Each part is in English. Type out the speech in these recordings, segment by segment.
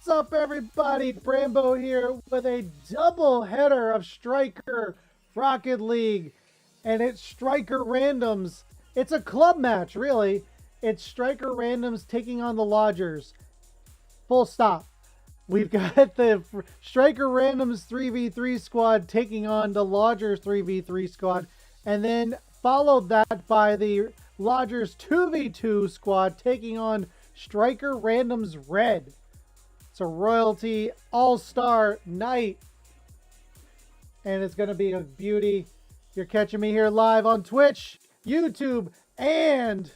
What's up, everybody? Brambo here with a double header of Stryker Rocket League, and it's Stryker Randoms. It's a club match, really. It's Stryker Randoms taking on the Lodgers. Full stop. We've got the Stryker Randoms 3v3 squad taking on the Lodgers 3v3 squad, and then followed that by the Lodgers 2v2 squad taking on Stryker Randoms Red. It's a royalty all-star night, and it's going to be a beauty. You're catching me here live on Twitch, YouTube, and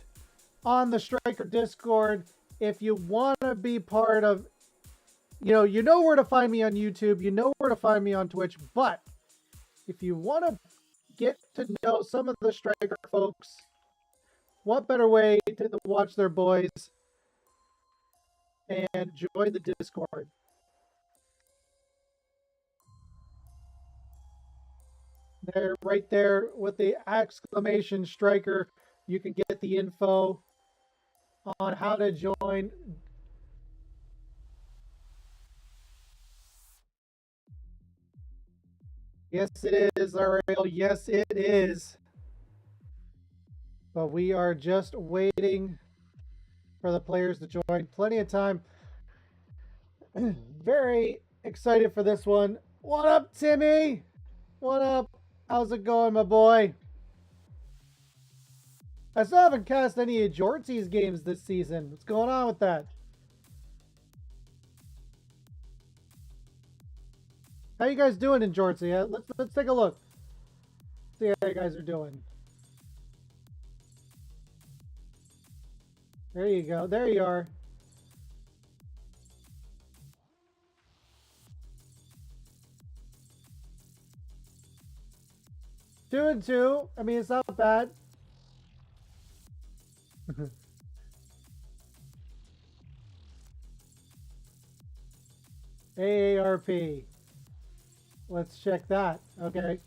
on the Stryker Discord. If you want to be part of, you know where to find me on YouTube, you know where to find me on Twitch, but if you want to get to know some of the Stryker folks, what better way to watch their boys and join the Discord? There, right there with the exclamation Stryker, you can get the info on how to join. Yes, it is, Ariel. Yes, it is. But we are just waiting for the players to join. Plenty of time. Very excited for this one. What up, Timmy? What up? How's it going, my boy? I still haven't cast any of Jortsy's games this season. What's going on with that? How you guys doing in Jortsy? Let's take a look. See how you guys are doing. There you go. There you are. Two and two. I mean, it's not bad. AARP. Let's check that. Okay.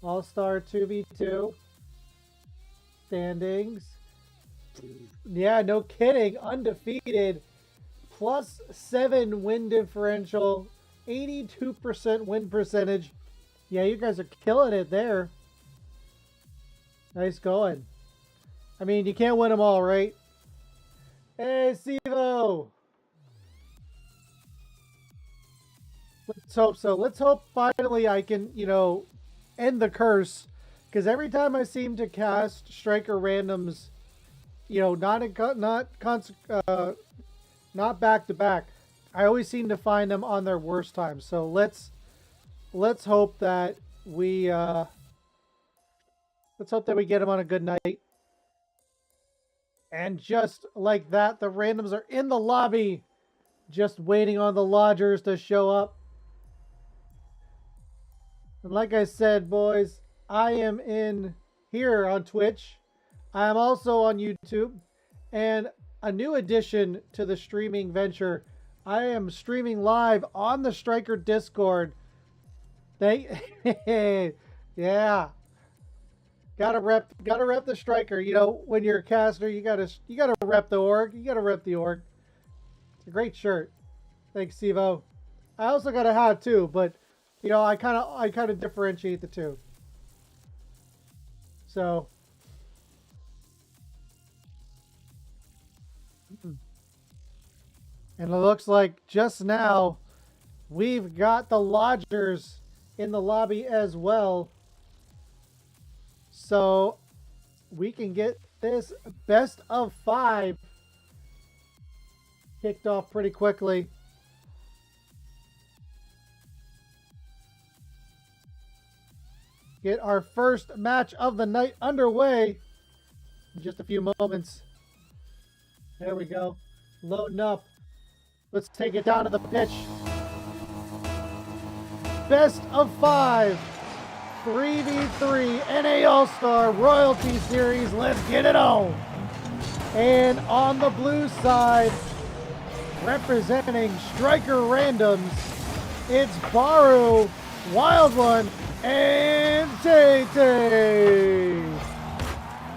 All-Star 2v2. Standings. Yeah, no kidding. Undefeated. +7 win differential. 82% win percentage. Yeah, you guys are killing it there. Nice going. I mean, you can't win them all, right? Hey, Sivo! Let's hope so. Let's hope finally I can, end the curse. Because every time I seem to cast Stryker Randoms, not back to back, I always seem to find them on their worst times. So let's hope that we get them on a good night. And just like that, the randoms are in the lobby, just waiting on the Lodgers to show up. And like I said, boys, I am in here on Twitch. I am also on YouTube. And a new addition to the streaming venture, I am streaming live on the Stryker Discord. Yeah. Gotta rep the Stryker. When you're a caster, you gotta rep the org. You gotta rep the org. It's a great shirt. Thanks, Sivo. I also got a hat too, but I kind of differentiate the two. So, and it looks like just now we've got the Lodgers in the lobby as well. So we can get this best of 5 kicked off pretty quickly. Get our first match of the night underway in just a few moments. There we go. Loading up. Let's take it down to the pitch. Best of 5. 3v3 NA All-Star Royalty Series. Let's get it on. And on the blue side, representing Stryker Randoms, it's Baru, Wild One, and Tay-Tay.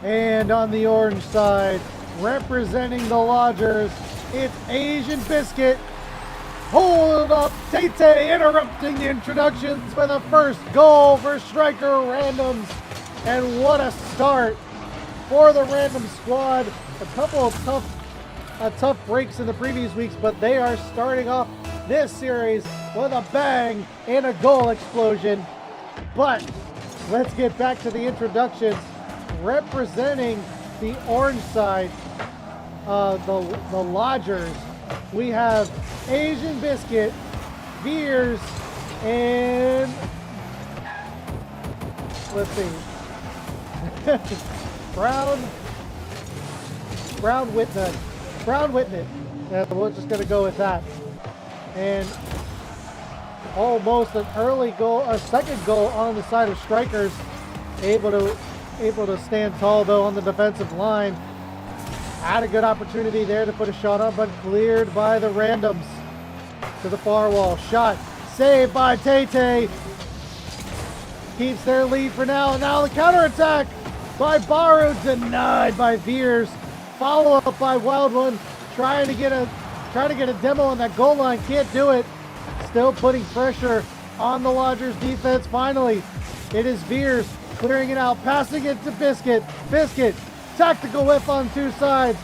And on the orange side, representing the Lodgers, It's Asian Biscuit. Hold up, Tay-Tay interrupting the introductions with a first goal for Stryker Randoms. And what a start for the Random squad. A couple of tough breaks in the previous weeks, but they are starting off this series with a bang and a goal explosion. But let's get back to the introductions. Representing the orange side, the Lodgers, we have Asian Biscuit, Veers, and let's see, Brown Whitney. Yeah, we're just gonna go with that. And almost an early goal, a second goal on the side of Strikers, able to stand tall though on the defensive line. Had a good opportunity there to put a shot on, but cleared by the Randoms to the far wall. Shot saved by Tay-Tay. Keeps their lead for now. Now the counterattack by Baru, denied by Veers. Follow up by Wild One, trying to get a demo on that goal line. Can't do it. Still putting pressure on the Lodgers defense. Finally, it is Veers clearing it out, passing it to Biscuit. Biscuit, tactical whip on two sides.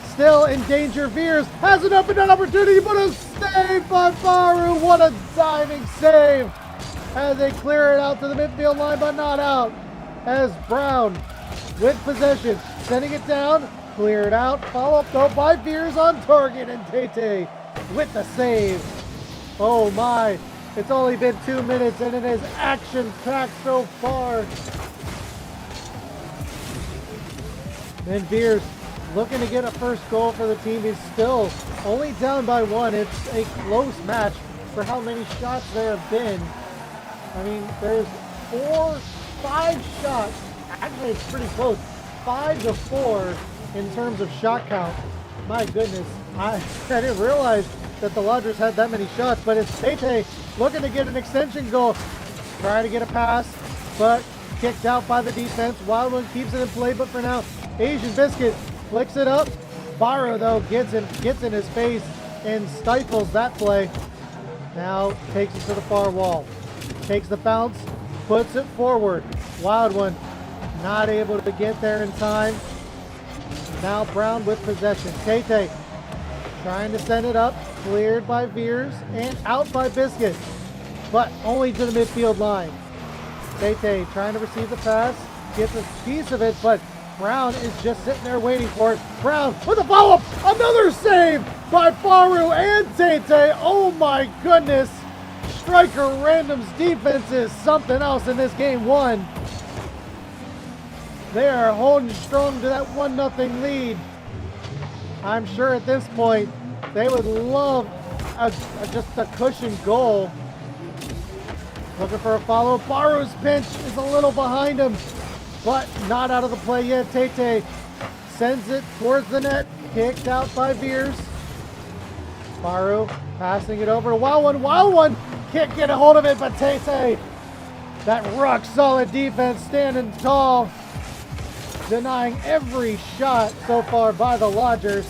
Still in danger. Veers has an open opportunity, but a save by Baru. What a diving save as they clear it out to the midfield line, but not out. As Brown with possession, sending it down, clear it out. Follow up though by Veers on target, and Tay-Tay with the save. Oh my, it's only been 2 minutes and it is action-packed so far. And Veers looking to get a first goal for the team. He's still only down by 1. It's a close match for how many shots there have been. I mean, there's 5 shots. Actually, it's pretty close. 5-4 in terms of shot count. My goodness, I didn't realize that the Lodgers had that many shots, but it's Tay-Tay looking to get an extension goal. Trying to get a pass, but kicked out by the defense. Wild One keeps it in play, but for now, Asian Biscuit flicks it up. Baru, though, gets in his face and stifles that play. Now takes it to the far wall. Takes the bounce, puts it forward. Wild One not able to get there in time. Now Brown with possession. Tay-Tay trying to send it up. Cleared by Veers and out by Biscuit, but only to the midfield line. Tay-Tay trying to receive the pass. Gets a piece of it, but Brown is just sitting there waiting for it. Brown with a follow-up. Another save by Baru and Tay-Tay. Oh my goodness. Stryker Random's defense is something else in this game 1. They are holding strong to that 1-0 lead. I'm sure at this point they would love just a cushion goal. Looking for a follow. Baru's pinch is a little behind him, but not out of the play yet. Tay-Tay sends it towards the net. Kicked out by Veers. Baru passing it over to Wild One. Wild One can't get a hold of it, but Tay-Tay, that rock solid defense, standing tall, denying every shot so far by the Lodgers.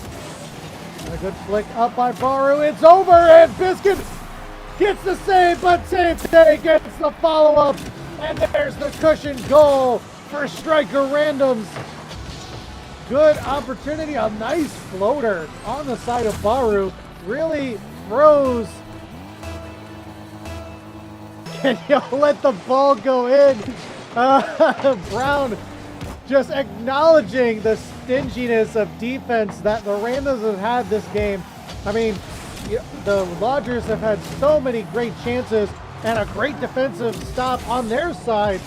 And a good flick up by Baru. It's over, and Biscuit gets the save, but Tay-Tay gets the follow-up. And there's the cushion goal for Stryker Randoms. Good opportunity. A nice floater on the side of Baru. Really throws. Can you let the ball go in? Brown just acknowledging the stinginess of defense that the Randoms have had this game. I mean, the Lodgers have had so many great chances and a great defensive stop on their side,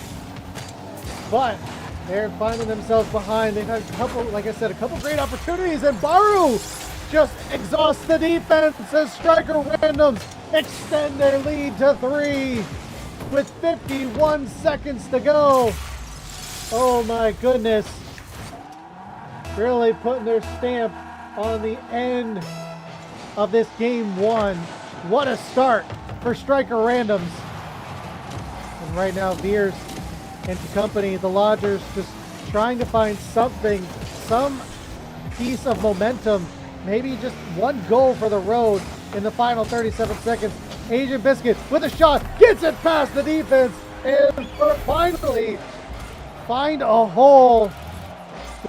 but they're finding themselves behind. They've had a couple, like I said, a couple great opportunities, and Baru just exhausts the defense as Stryker Randoms extend their lead to 3 with 51 seconds to go. Oh my goodness. Really putting their stamp on the end of this game 1. What a start for Stryker Randoms. And right now, Veers and company, the Lodgers, just trying to find something, some piece of momentum maybe just one goal for the road in the final 37 seconds. Asian Biscuit with a shot, gets it past the defense, and finally find a hole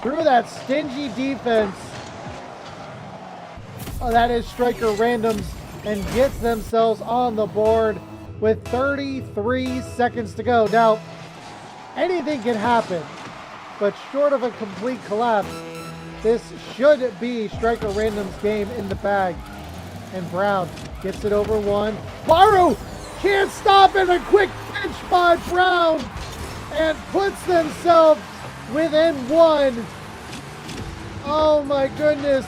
through that stingy defense. That is Stryker Randoms, and gets themselves on the board with 33 seconds to go. Now, anything can happen, but short of a complete collapse, this should be Stryker Random's game in the bag. And Brown gets it over one. Baru can't stop it. A quick pinch by Brown, and puts themselves within one. Oh my goodness.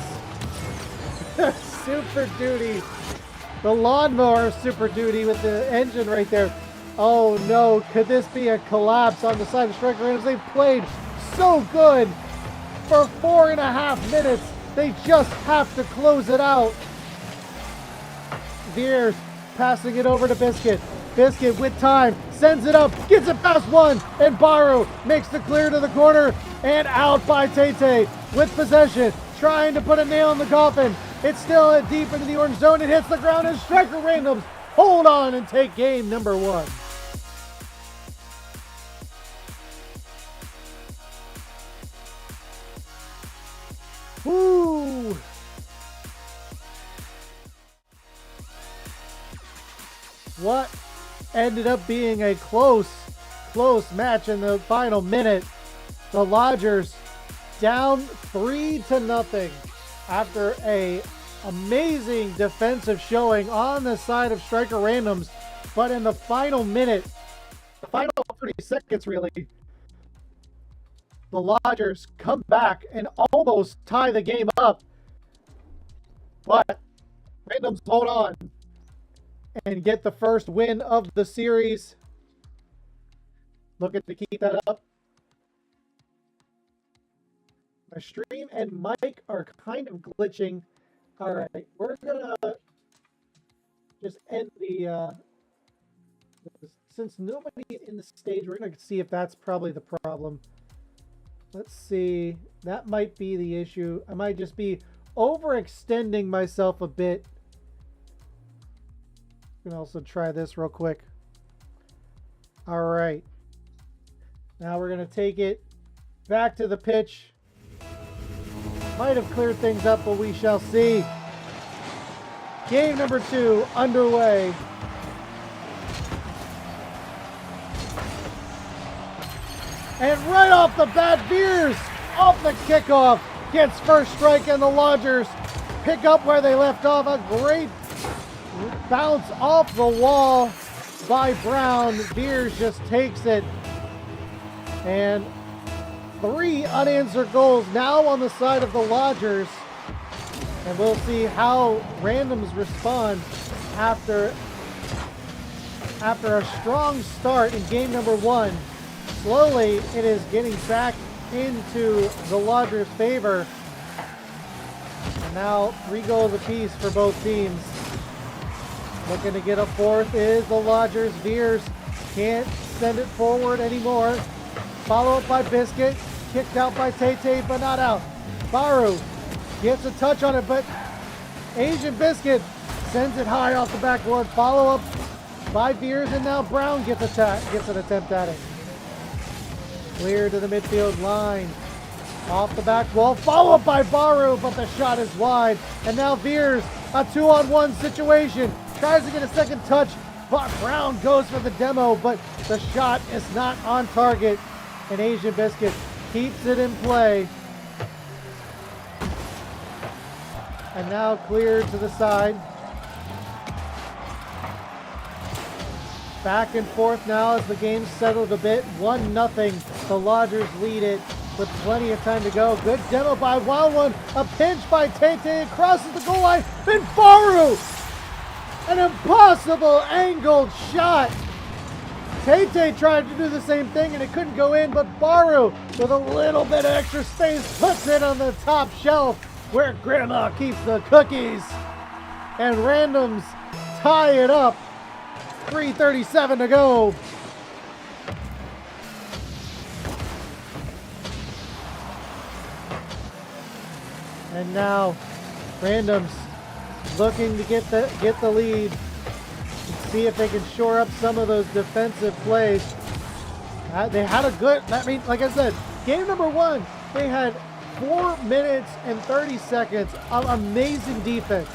Super Duty. The lawnmower Super Duty with the engine right there. Oh no, could this be a collapse on the side of Stryker Randoms? They've played so good for 4.5 minutes. They just have to close it out. Veers passing it over to Biscuit. Biscuit with time, sends it up, gets it past one, and Baru makes the clear to the corner, and out by Tay with possession, trying to put a nail in the coffin. It's still deep into the orange zone. It hits the ground, and Stryker Randoms hold on and take game number one. Woo! What ended up being a close match in the final minute. The Lodgers down 3-0 after a amazing defensive showing on the side of Stryker Randoms, but in the final minute, the final 30 seconds really, the Lodgers come back and almost tie the game up, but Randoms hold on and get the first win of the series. Looking to keep that up. My stream and mic are kind of glitching. All right, we're gonna just end the, since nobody in the stage, we're gonna see if that's probably the problem. Let's see, that might be the issue. I might just be overextending myself a bit. We can also try this real quick. All right. Now we're going to take it back to the pitch. Might have cleared things up, but we shall see. Game number 2 underway. And right off the bat, Veers off the kickoff gets first strike, and the Lodgers pick up where they left off. A great bounce off the wall by Brown. Veers just takes it. And 3 unanswered goals now on the side of the Lodgers. And we'll see how Randoms respond after a strong start in game number 1. Slowly, it is getting back into the Lodgers' favor. And now 3 goals apiece for both teams. Looking to get a fourth is the Lodgers. Veers can't send it forward anymore. Follow up by Biscuit. Kicked out by Tay, but not out. Baru gets a touch on it, but Asian Biscuit sends it high off the backboard. Follow up by Veers, and now Brown gets an attempt at it. Clear to the midfield line. Off the back wall. Follow up by Baru, but the shot is wide. And now Veers, a 2-on-1 situation. Tries to get a second touch, but Brown goes for the demo, but the shot is not on target. And Asian Biscuit keeps it in play. And now cleared to the side. Back and forth now as the game's settled a bit. 1-0. The Lodgers lead it with plenty of time to go. Good demo by Wild One. A pinch by Tay crosses the goal line. Then Baru! An impossible angled shot. Tay tried to do the same thing and it couldn't go in, but Baru, with a little bit of extra space, puts it on the top shelf where Grandma keeps the cookies. And Randoms tie it up. 3:37 to go. And now Randoms looking to get the lead. See if they can shore up some of those defensive plays. They had a good, I mean, like I said, game number 1, they had 4 minutes and 30 seconds of amazing defense.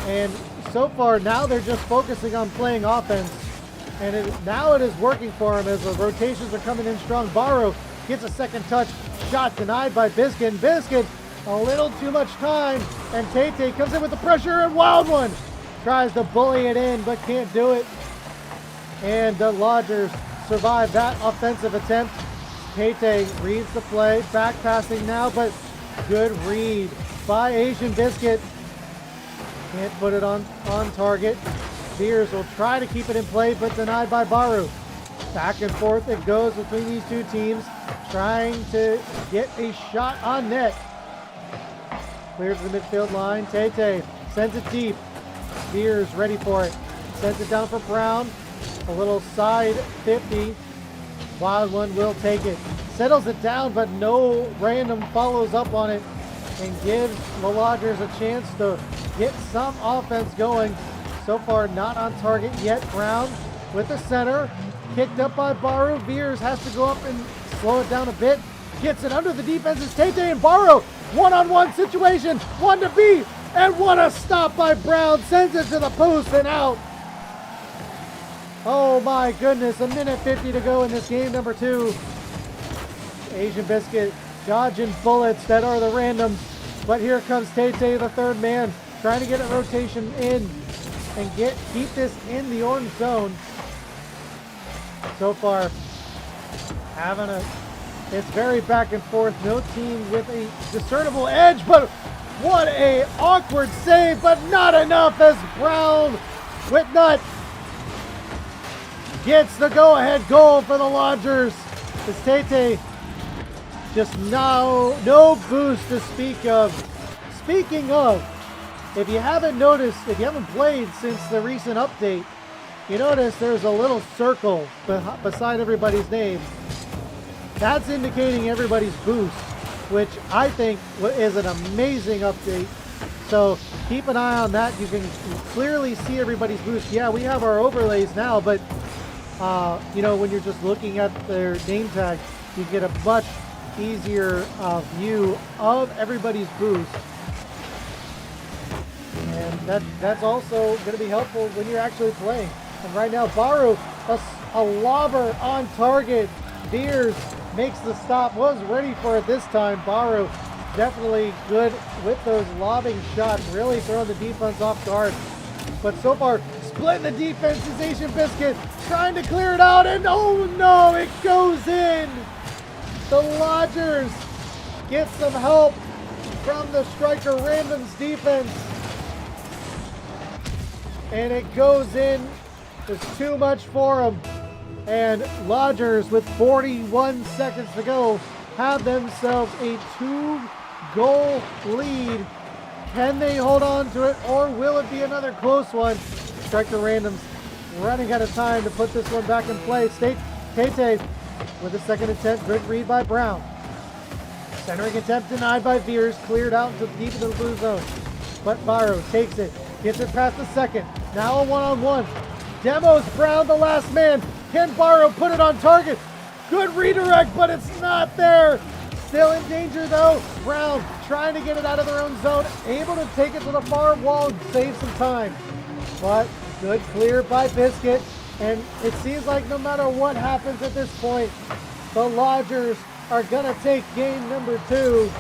And so far, now they're just focusing on playing offense. And now it is working for them as the rotations are coming in strong. Barrow gets a second touch. Shot denied by Biscuit. Biscuit, a little too much time. And Tate comes in with the pressure and wild one. Tries to bully it in, but can't do it. And the Lodgers survive that offensive attempt. Tate reads the play. Back passing now, but good read by Asian Biscuit. Can't put it on target. Beers will try to keep it in play, but denied by Baru. Back and forth it goes between these two teams, trying to get a shot on net. Clears the midfield line. Tate sends it deep. Beers ready for it. Sends it down for Brown. A little side 50. Wild one will take it. Settles it down, but no random follows up on it and gives the Lodgers a chance to get some offense going. So far, not on target yet. Brown with the center. Kicked up by Baru. Veers has to go up and slow it down a bit. Gets it under the defenses. Tate and Baru. One-on-one situation. One to beat. And what a stop by Brown. Sends it to the post and out. Oh my goodness. 1:50 to go in this game number 2. Asian Biscuit dodging bullets that are the randoms. But here comes Tate, the third man, trying to get a rotation in and keep this in the orange zone. So far, it's very back and forth. No team with a discernible edge, but what a awkward save, but not enough as Brown with nut gets the go-ahead goal for the Lodgers. As Tate just no boost to speak of. Speaking of, if you haven't noticed, if you haven't played since the recent update, you notice there's a little circle beside everybody's name. That's indicating everybody's boost, which I think is an amazing update. So keep an eye on that. You can clearly see everybody's boost. Yeah, we have our overlays now, but when you're just looking at their name tag, you get a much easier view of everybody's boost. And that's also going to be helpful when you're actually playing. And right now, Baru, a lobber on target. Beers makes the stop, was ready for it this time. Baru definitely good with those lobbing shots, really throwing the defense off guard. But so far, splitting the defense is Asian Biscuit, trying to clear it out, and oh no, it goes in! The Lodgers get some help from the Stryker Randoms defense. And it goes in. It's too much for them. And Lodgers, with 41 seconds to go, have themselves a 2-goal lead. Can they hold on to it, or will it be another close one? Stryker Randoms running out of time to put this one back in play. Tate with a second attempt. Good read by Brown. Centering attempt denied by Veers. Cleared out into deep into the blue zone. But Baru takes it. Gets it past the second. Now a one-on-one. Demos Brown, the last man. Can Baru put it on target? Good redirect, but it's not there. Still in danger though. Brown trying to get it out of their own zone. Able to take it to the far wall and save some time. But good clear by Biscuit. And it seems like no matter what happens at this point, the Lodgers are going to take game number 2.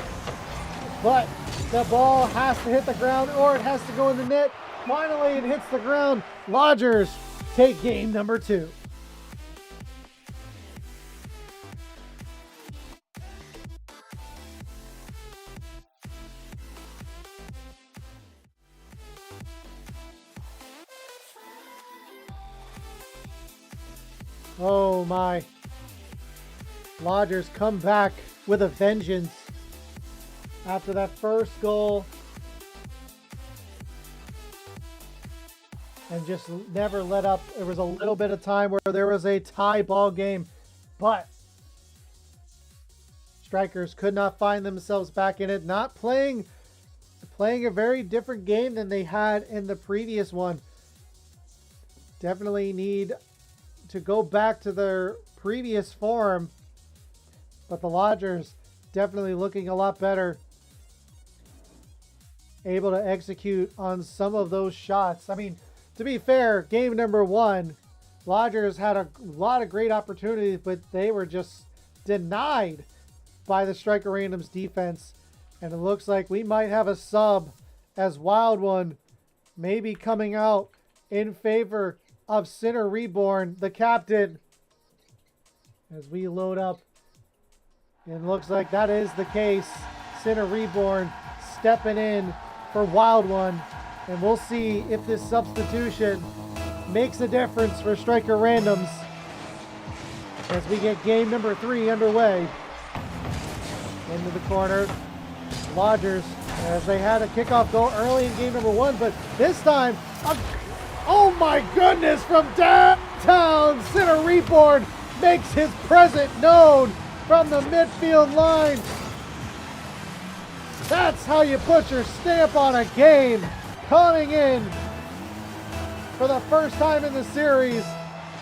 But the ball has to hit the ground or it has to go in the net. Finally, it hits the ground. Lodgers take game number 2. Oh my. Lodgers come back with a vengeance after that first goal. And just never let up. There was a little bit of time where there was a tie ball game, but Strikers could not find themselves back in it. Not playing playing a very different game than they had in the previous one. Definitely need to go back to their previous form. But the Lodgers definitely looking a lot better. Able to execute on some of those shots. I mean, to be fair, game number 1, Lodgers had a lot of great opportunities, but they were just denied by the Stryker Randoms defense. And it looks like we might have a sub as Wild One maybe coming out in favor of Sinner Reborn, the captain. As we load up, it looks like that is the case. Sinner Reborn stepping in for Wild One. And we'll see if this substitution makes a difference for Stryker Randoms as we get game number 3 underway. Into the corner. Lodgers, as they had a kickoff goal early in game number 1, but this time, oh my goodness, from downtown, Sinner Reborn makes his presence known from the midfield line. That's how you put your stamp on a game. Coming in for the first time in the series.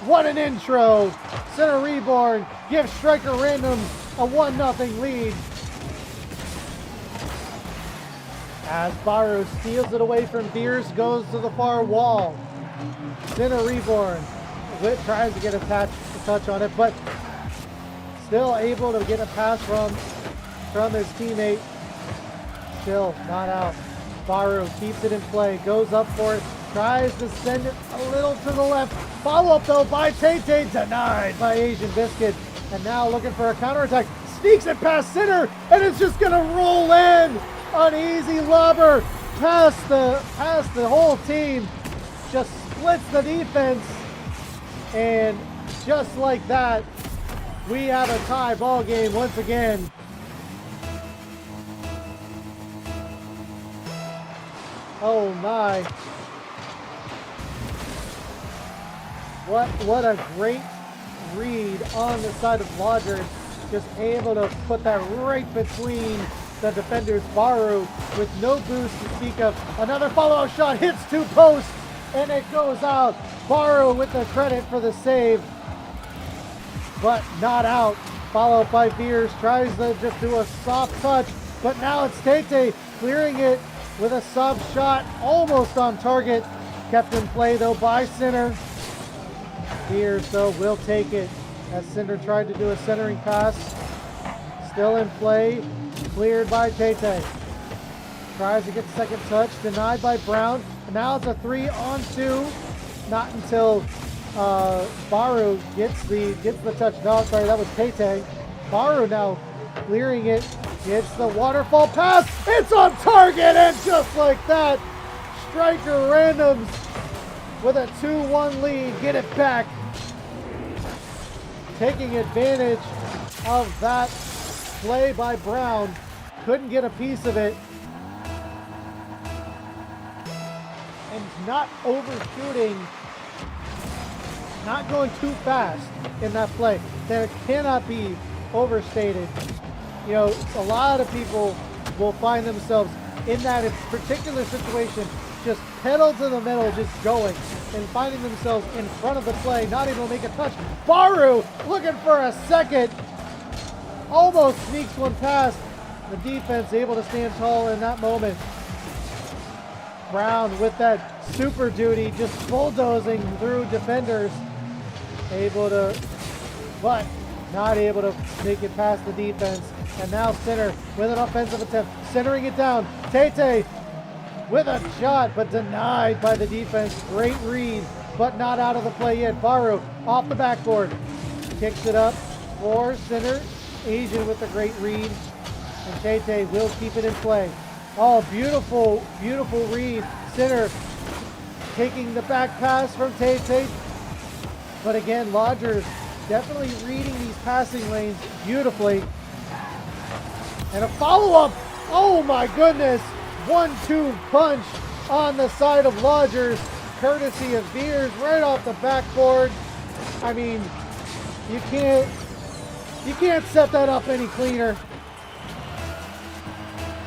What an intro. Sinner Reborn gives Stryker Randoms a 1-0 lead. As Baru steals it away from Beers, goes to the far wall. Sinner Reborn tries to get a touch on it, but still able to get a pass from his teammate. Still not out. Baru keeps it in play, goes up for it, tries to send it a little to the left. Follow up though by Tate, denied by Asian Biscuit. And now looking for a counterattack, sneaks it past Sinner, and it's just gonna roll in. An easy lobber past the whole team. Just splits the defense. And just like that, we have a tie ball game once again. Oh my. What a great read on the side of Lodgers. Just able to put that right between the defenders. Baru with no boost to speak of. Another follow-up shot hits 2 posts and it goes out. Baru with the credit for the save, but not out. Followed by Beers, tries to just do a soft touch, but now it's Tate clearing it with a sub shot, almost on target. Kept in play though by Sinner. Beers though will take it as Sinner tried to do a centering pass. Still in play, cleared by Tate. Tries to get the second touch, denied by Brown. And now it's a 3-on-2. Not until Baru gets the touch. No, sorry, that was Tate. Baru now clearing it, gets the waterfall pass. It's on target, and just like that, Stryker Randoms with a 2-1 lead, get it back. Taking advantage of that play by Brown, couldn't get a piece of it. And not overshooting, not going too fast in that play. That cannot be overstated. You know, a lot of people will find themselves in that particular situation, just pedal to the metal, just going, and finding themselves in front of the play, not able to make a touch. Baru looking for a second, almost sneaks one past. The defense able to stand tall in that moment. Brown with that super duty, just bulldozing through defenders. Able to, but not able to make it past the defense. And now Sinner with an offensive attempt, centering it down. Tate with a shot, but denied by the defense. Great read, but not out of the play yet. Baru off the backboard, kicks it up for Sinner. Asian with a great read, and Tate will keep it in play. Oh, beautiful, beautiful read. Sinner taking the back pass from Tate. But again, Lodgers definitely reading these passing lanes beautifully. And a follow-up. Oh my goodness. 1-2 punch on the side of Lodgers, courtesy of Beers, right off the backboard. I mean, you can't set that up any cleaner.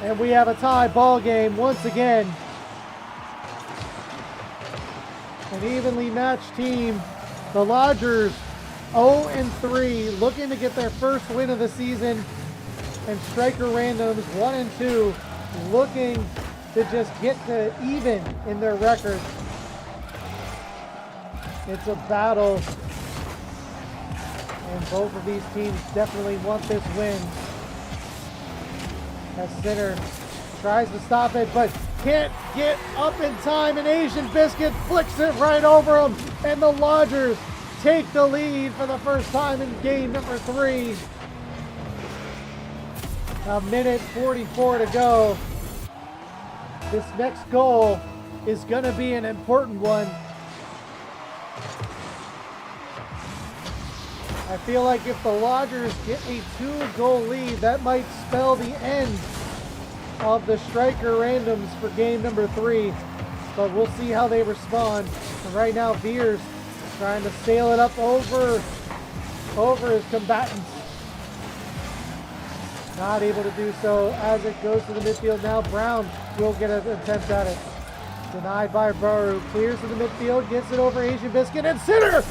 And we have a tie ball game once again. An evenly matched team. The Lodgers 0-3, looking to get their first win of the season. And Stryker Randoms 1-2, looking to just get to even in their record. It's a battle. And both of these teams definitely want this win. As Sinner tries to stop it, but can't get up in time, and Asian Biscuit flicks it right over him, and the Lodgers take the lead for the first time in game number 3. A minute 44 to go. This next goal is going to be an important one. I feel like if the Lodgers get a 2-goal lead, that might spell the end of the Stryker Randoms for game number 3. But we'll see how they respond. And right now, Veers trying to sail it up over his combatants. Not able to do so as it goes to the midfield. Now Brown will get an attempt at it. Denied by Baru. Clears to the midfield, gets it over Asian Biscuit, and Sinner!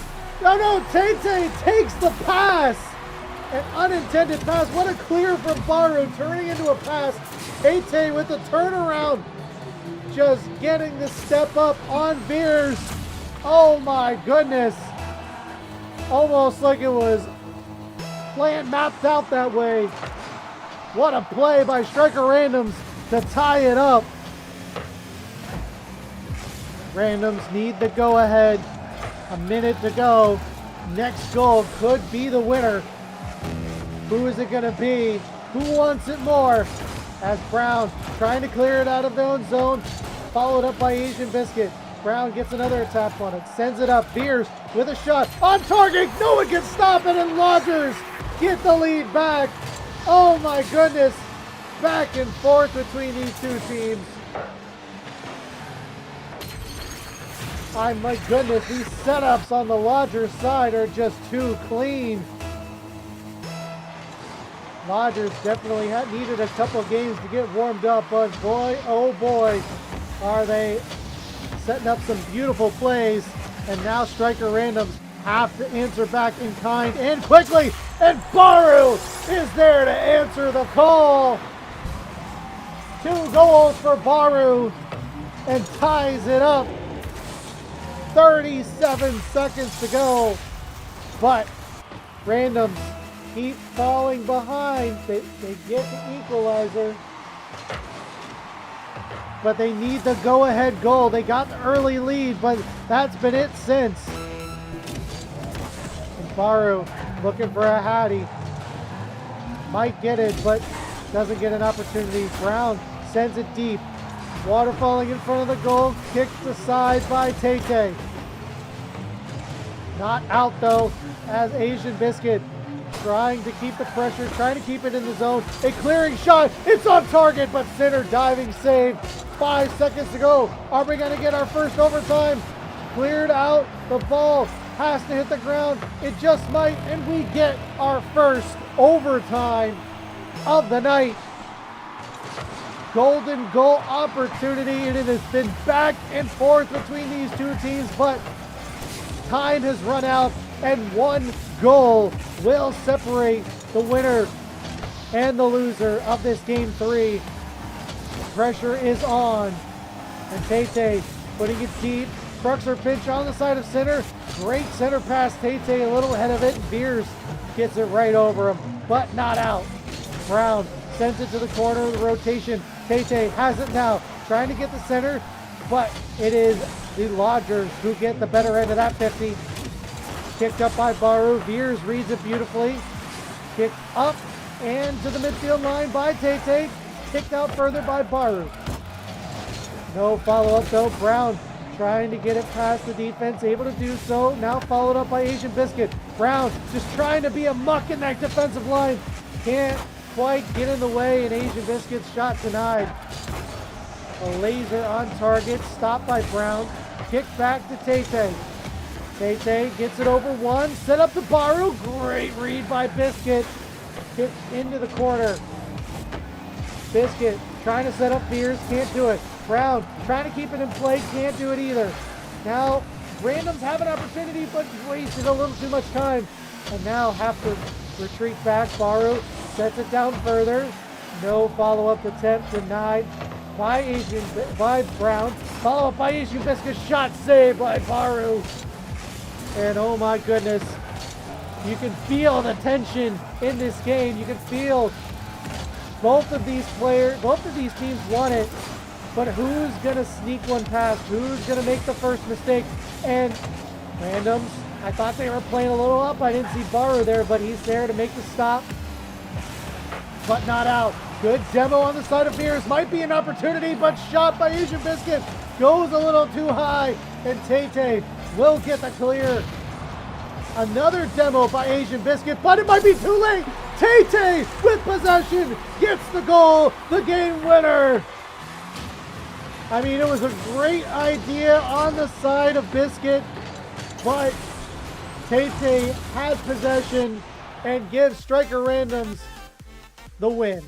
No, Tay takes the pass. An unintended pass. What a clear from Baru, turning into a pass. Tay with the turnaround. Just getting the step up on Veers. Oh my goodness. Almost like it was planned, mapped out that way. What a play by Stryker Randoms to tie it up. Randoms need the go-ahead. A minute to go. Next goal could be the winner. Who is it going to be? Who wants it more? As Brown trying to clear it out of their own zone. Followed up by Asian Biscuit. Brown gets another attack on it. Sends it up. Veers with a shot. On target. No one can stop it. And Lodgers get the lead back. Oh my goodness. Back and forth between these two teams. My goodness, these setups on the Lodgers side are just too clean. Lodgers definitely needed a couple of games to get warmed up, but boy, oh boy, are they setting up some beautiful plays. And now Stryker Randoms have to answer back in kind and quickly. And Baru is there to answer the call. 2 goals for Baru and ties it up. 37 seconds to go, but Randoms keep falling behind. They get the equalizer, but they need the go-ahead goal. They got the early lead, but that's been it since. And Baru looking for a Hattie. Might get it, but doesn't get an opportunity. Brown sends it deep. Water falling in front of the goal, kicked aside by Tay. Not out though, as Asian Biscuit trying to keep the pressure, trying to keep it in the zone. A clearing shot, it's on target, but Sinner diving save. 5 seconds to go. Are we gonna get our first overtime? Cleared out, the ball has to hit the ground. It just might, and we get our first overtime of the night. Golden goal opportunity, and it has been back and forth between these two teams, but time has run out, and 1 goal will separate the winner and the loser of this game 3. Pressure is on, and Tay putting it deep. Cruxer pinch on the side of Center. Great center pass. Tay a little ahead of it, and Veers gets it right over him, but not out. Brown sends it to the corner of the rotation. Tay has it now, trying to get the center, but it is the Lodgers who get the better end of that 50. Kicked up by Baru. Veers reads it beautifully. Kicked up and to the midfield line by Tay. Kicked out further by Baru. No follow-up though. Brown trying to get it past the defense, able to do so. Now followed up by Asian Biscuit. Brown just trying to be a muck in that defensive line. Can't quite get in the way, and Asian Biscuit's shot denied. A laser on target, stopped by Brown. Kick back to Tay. Tay gets it over one, set up to Baru. Great read by Biscuit. Kick into the corner. Biscuit trying to set up Fears, can't do it. Brown trying to keep it in play, can't do it either. Now, Randoms have an opportunity, but wasted a little too much time. And now have to retreat back. Baru sets it down further. No follow-up attempt, denied by Brown. Follow-up by Asian Biscuit, shot saved by Baru. And oh my goodness, you can feel the tension in this game. You can feel both of these teams want it, but who's gonna sneak one past? Who's gonna make the first mistake? And Randoms, I thought they were playing a little up. I didn't see Baru there, but he's there to make the stop, but not out. Good demo on the side of Fears. Might be an opportunity, but shot by Asian Biscuit goes a little too high, and Tay will get the clear. Another demo by Asian Biscuit, but it might be too late. Tay with possession gets the goal, the game winner. I mean, it was a great idea on the side of Biscuit, but Tay had possession and gives Stryker Randoms the win.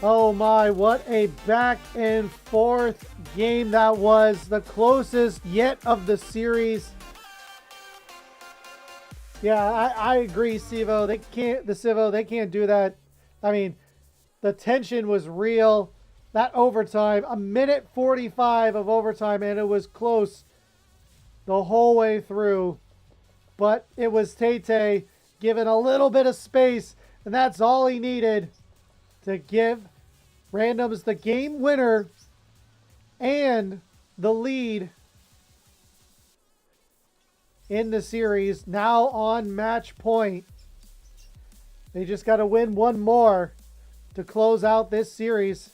Oh my, what a back and forth game that was. The closest yet of the series. Yeah, I agree, Sivo. They can't do that. I mean, the tension was real. That overtime, a minute 45 of overtime, and it was close the whole way through. But it was Tay given a little bit of space, and that's all he needed to give Randoms the game winner and the lead in the series. Now on match point. They just got to win one more to close out this series.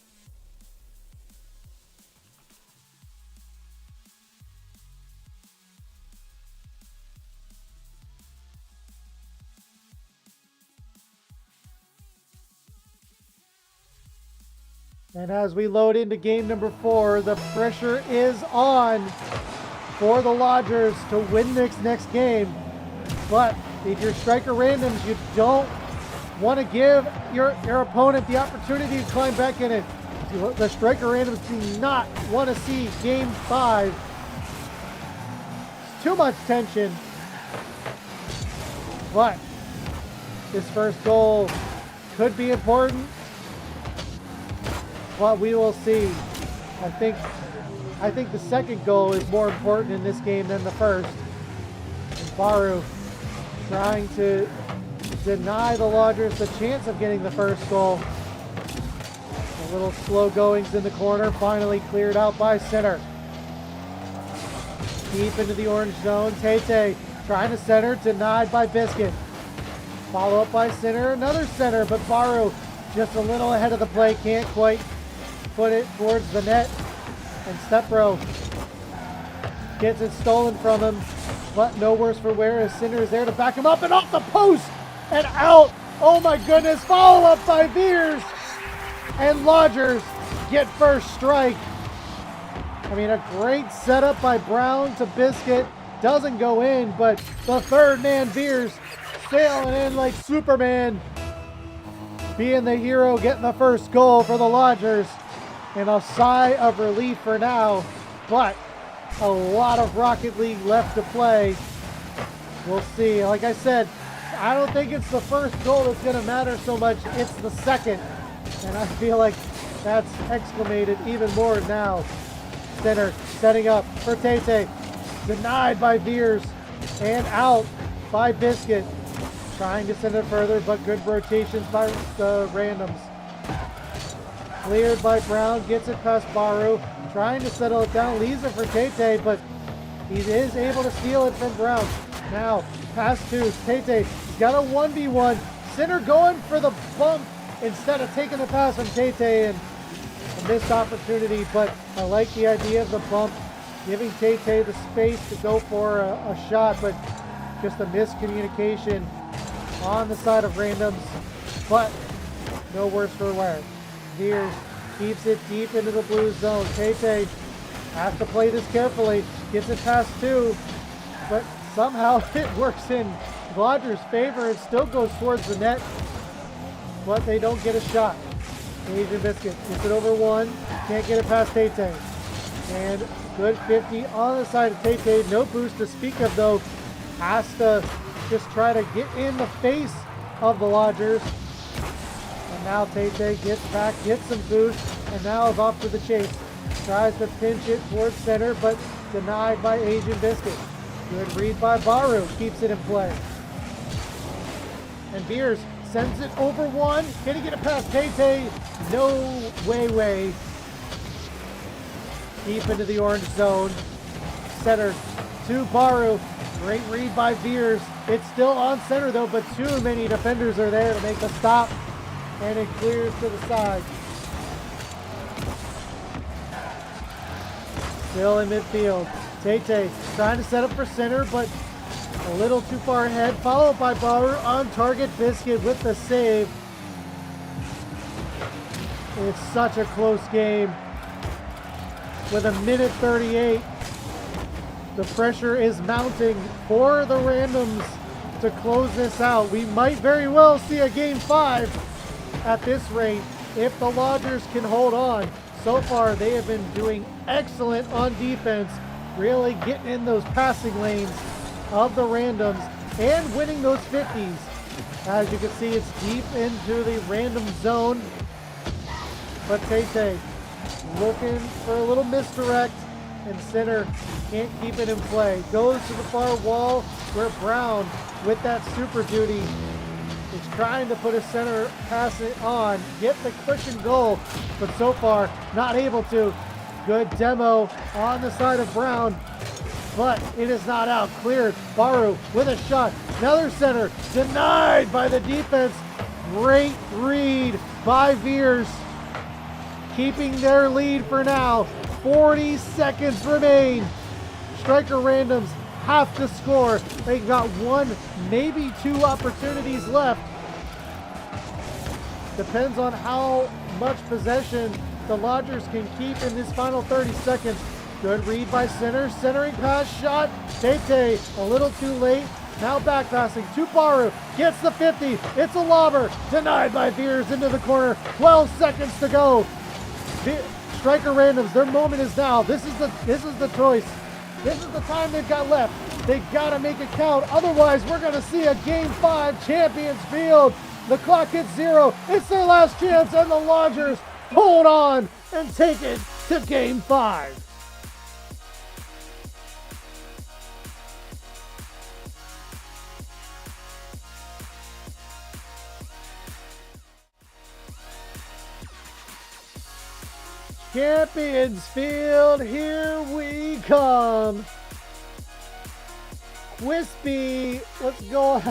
And as we load into game number 4, the pressure is on for the Lodgers to win this next game. But if you're Stryker Randoms, you don't want to give your opponent the opportunity to climb back in it. The Stryker Randoms do not want to see game 5. It's too much tension. But this first goal could be important. But we will see. I think the second goal is more important in this game than the first. And Baru trying to deny the Lodgers the chance of getting the first goal. A little slow goings in the corner, finally cleared out by center. Deep into the orange zone, Tay trying to center, denied by Biscuit. Follow up by center, another center, but Baru just a little ahead of the play, can't quite put it towards the net, and Stepbro gets it stolen from him, but no worse for wear as Cinder is there to back him up, and off the post and out. Oh my goodness, follow up by Veers, and Lodgers get first strike. I mean, a great setup by Brown to Biscuit, doesn't go in, but the third man, Veers, sailing in like Superman, being the hero, getting the first goal for the Lodgers. And a sigh of relief for now, but a lot of Rocket League left to play. We'll see. Like I said, I don't think it's the first goal that's going to matter so much. It's the second. And I feel like that's exclamated even more now. Center setting up for Tay. Denied by Veers and out by Biscuit. Trying to send it further, but good rotations by the Randoms. Cleared by Brown, gets it past Baru, trying to settle it down, leaves it for Tay, but he is able to steal it from Brown. Now, pass to Tay, got a 1v1, Center going for the bump instead of taking the pass from Tay, and a missed opportunity, but I like the idea of the bump, giving Tay the space to go for a shot, but just a miscommunication on the side of Randoms, but no worse for wear. Veers keeps it deep into the blue zone. Tate has to play this carefully. Gets it past 2, but somehow it works in Lodger's favor. It still goes towards the net, but they don't get a shot. Asian Biscuit gets it over 1. Can't get it past Tate. And good 50 on the side of Tate. No boost to speak of, though. Has to just try to get in the face of the Lodgers. And now Tate gets back, gets some boost, and now is off to the chase. Tries to pinch it towards center, but denied by Asian Biscuit. Good read by Baru, keeps it in play. And Beers sends it over 1. Can he get it past Tate? No way. Deep into the orange zone. Center to Baru. Great read by Beers. It's still on center though, but too many defenders are there to make the stop. And it clears to the side. Still in midfield. Tate trying to set up for center, but a little too far ahead. Followed by Bauer on target. Biscuit with the save. It's such a close game. With a minute 38. The pressure is mounting for the randoms to close this out. We might very well see a game 5 at this rate if the Lodgers can hold on. So far, they have been doing excellent on defense, really getting in those passing lanes of the randoms and winning those 50s. As you can see, it's deep into the random zone. But Tate looking for a little misdirect, and center can't keep it in play. Goes to the far wall where Brown, with that super duty, is trying to put a center pass it on, get the cushion goal, but so far not able to. Good demo on the side of Brown, but it is not out. Cleared. Baru with a shot. Another center denied by the defense. Great read by Veers, keeping their lead for now. 40 seconds remain. Stryker randoms have to score. They've got 1, maybe 2 opportunities left. Depends on how much possession the Lodgers can keep in this final 30 seconds. Good read by center. Centering pass shot. Tate a little too late. Now back passing to Baru. Gets the 50. It's a lobber. Denied by Veers into the corner. 12 seconds to go. Stryker randoms, their moment is now. This is the choice. This is the time they've got left. They gotta make it count. Otherwise, we're gonna see a game 5 Champions Field. The clock hits 0. It's their last chance, and the Lodgers hold on and take it to game 5. Champions Field, here we come. Quispy, let's go.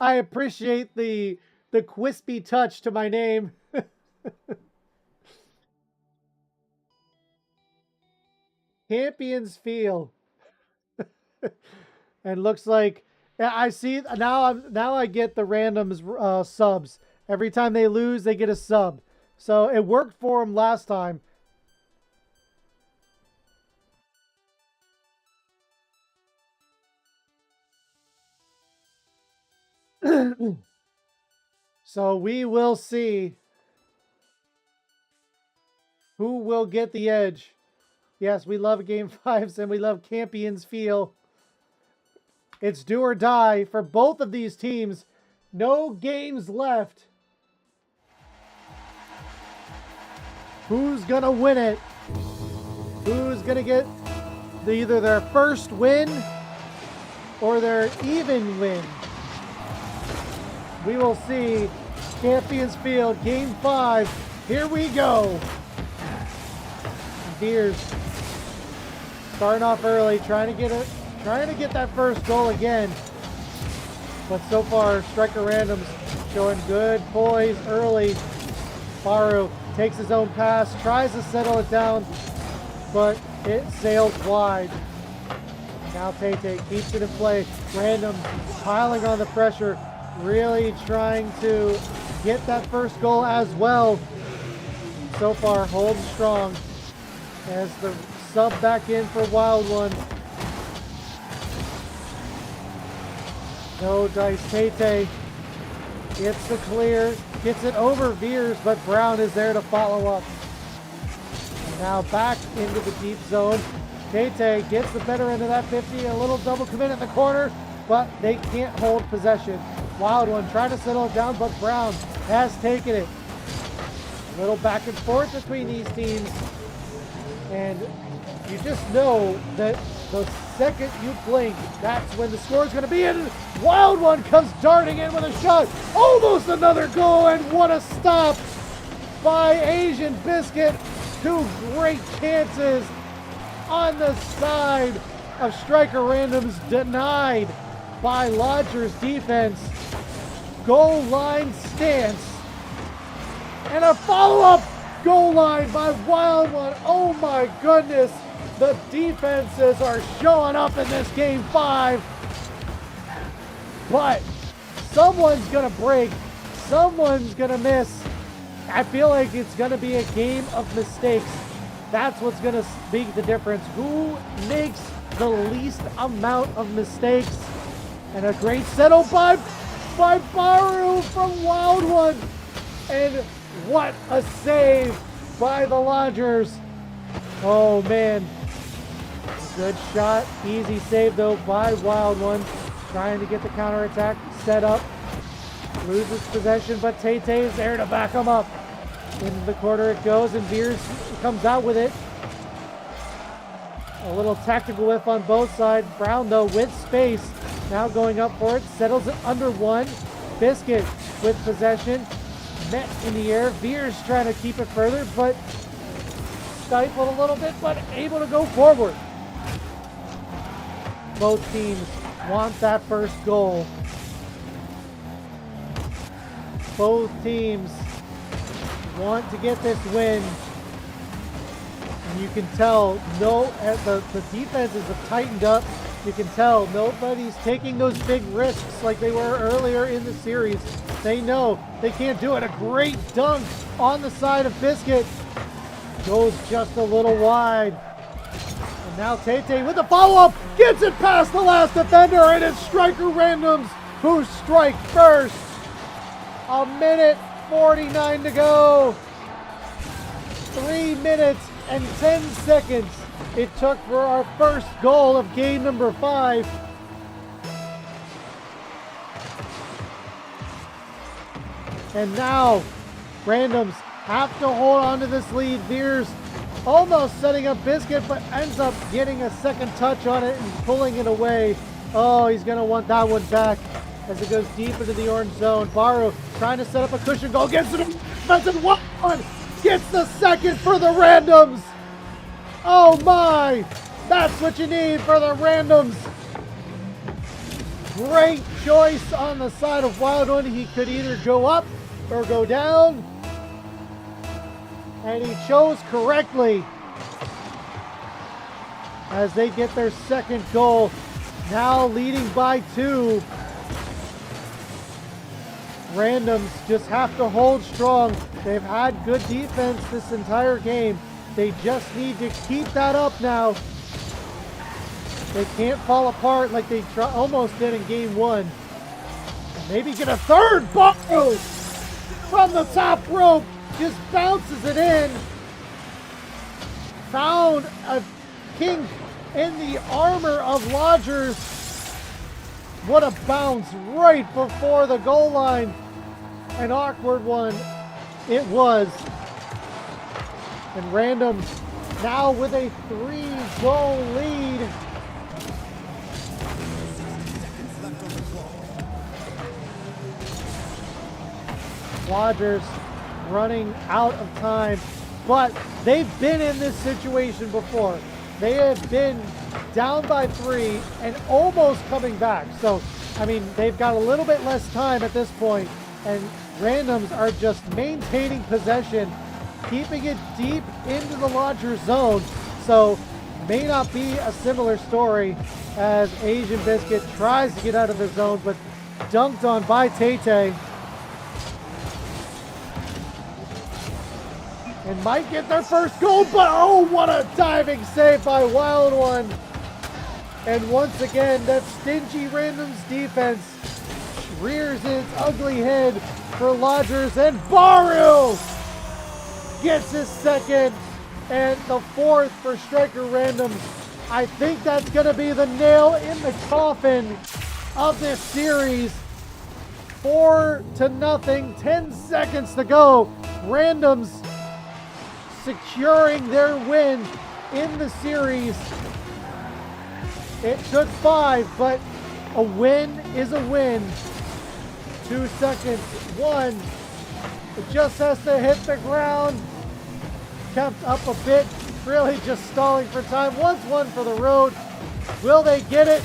I appreciate the Quispy touch to my name. Champions Field. And looks like I see now I get the randoms subs. Every time they lose, they get a sub. So it worked for them last time. So we will see who will get the edge. Yes, we love game 5s and we love Champions Field. It's do or die for both of these teams. No games left. Who's going to win it? Who's going to get either their first win or their even win? We will see. Champions Field, game 5. Here we go. Beers starting off early, trying to get that first goal again. But so far, Stryker randoms showing good poise early. Baru takes his own pass, tries to settle it down, but it sails wide. Now Tate keeps it in play. Random piling on the pressure, really trying to get that first goal as well. So far, holding strong as the sub back in for Wild One. No dice. Tate gets the clear, gets it over Veers, but Brown is there to follow up. And now back into the deep zone. Tate gets the better end of that 50, a little double commit in the corner, but they can't hold possession. Wild One trying to settle it down, but Brown has taken it. A little back and forth between these teams, and you just know that the second you blink, that's when the score is going to be in. Wild One comes darting in with a shot. Almost another goal, and what a stop by Asian Biscuit. Two great chances on the side of Stryker Randoms, denied by Lodger's defense. Goal line stance. And a follow-up goal line by Wild One. Oh my goodness. The defenses are showing up in this game 5. But someone's going to break. Someone's going to miss. I feel like it's going to be a game of mistakes. That's what's going to be the difference. Who makes the least amount of mistakes? And a great settle by Baru from Wild One. And what a save by the Lodgers. Oh man. Good shot. Easy save though by Wild One. Trying to get the counterattack set up. Loses possession, but Tate is there to back him up. Into the corner it goes, and Veers comes out with it. A little tactical whiff on both sides. Brown though with space. Now going up for it. Settles it under one. Biscuit with possession. Net in the air. Veers trying to keep it further, but stifled a little bit, but able to go forward. Both teams want that first goal. Both teams want to get this win. And you can tell the defenses have tightened up. You can tell nobody's taking those big risks like they were earlier in the series. They know they can't do it. A great dunk on the side of Biscuit. Goes just a little wide. And now Tate with the follow-up gets it past the last defender, and it's Stryker Randoms who strike first. A minute 49 to go. 3 minutes and 10 seconds it took for our first goal of game number 5. And now Randoms have to hold on to this lead. Veers almost setting up Biscuit, but ends up getting a second touch on it and pulling it away. Oh, he's going to want that one back as it goes deep into the orange zone. Baru trying to set up a cushion goal. Gets it. Defensive one. Gets the second for the Randoms. Oh my. That's what you need for the Randoms. Great choice on the side of Wild One. He could either go up or go down. And he chose correctly as they get their second goal. Now leading by 2. Randoms just have to hold strong. They've had good defense this entire game. They just need to keep that up now. They can't fall apart like they almost did in game 1. And maybe get a third ball from the top rope. Just bounces it in. Found a kink in the armor of Lodgers. What a bounce right before the goal line. An awkward one it was. And Randoms now with a 3-goal lead. Lodgers running out of time, but they've been in this situation before. They have been down by 3 and almost coming back. So, I mean, they've got a little bit less time at this point, and Randoms are just maintaining possession, keeping it deep into the Lodger zone. So may not be a similar story as Asian Biscuit tries to get out of the zone, but dunked on by Tay-Tay. And might get their first goal, but oh, what a diving save by Wild One. And once again, that stingy randoms defense rears its ugly head for Lodgers, and Baru gets his second and the fourth for Stryker randoms. I think that's going to be the nail in the coffin of this series. 4-0, 10 seconds to go. Randoms securing their win in the series. It took 5, but a win is a win. 2 seconds. 1. It just has to hit the ground. Kept up a bit. Really just stalling for time. Once one for the road. Will they get it?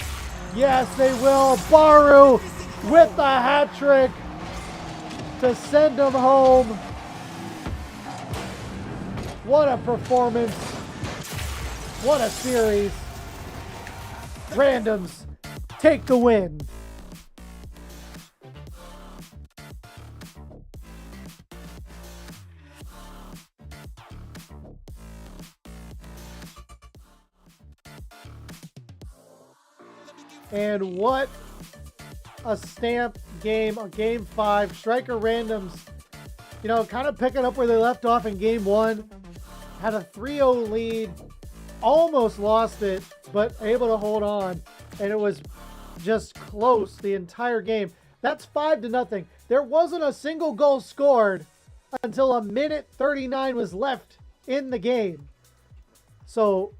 Yes, they will. Baru with the hat trick to send them home. What a performance. What a series. Randoms take the win. And what a stamp game, game 5. Stryker randoms, you know, kind of picking up where they left off in game 1. Had a 3-0 lead, almost lost it, but able to hold on. And it was just close the entire game. That's 5-0. There wasn't a single goal scored until a minute 39 was left in the game. So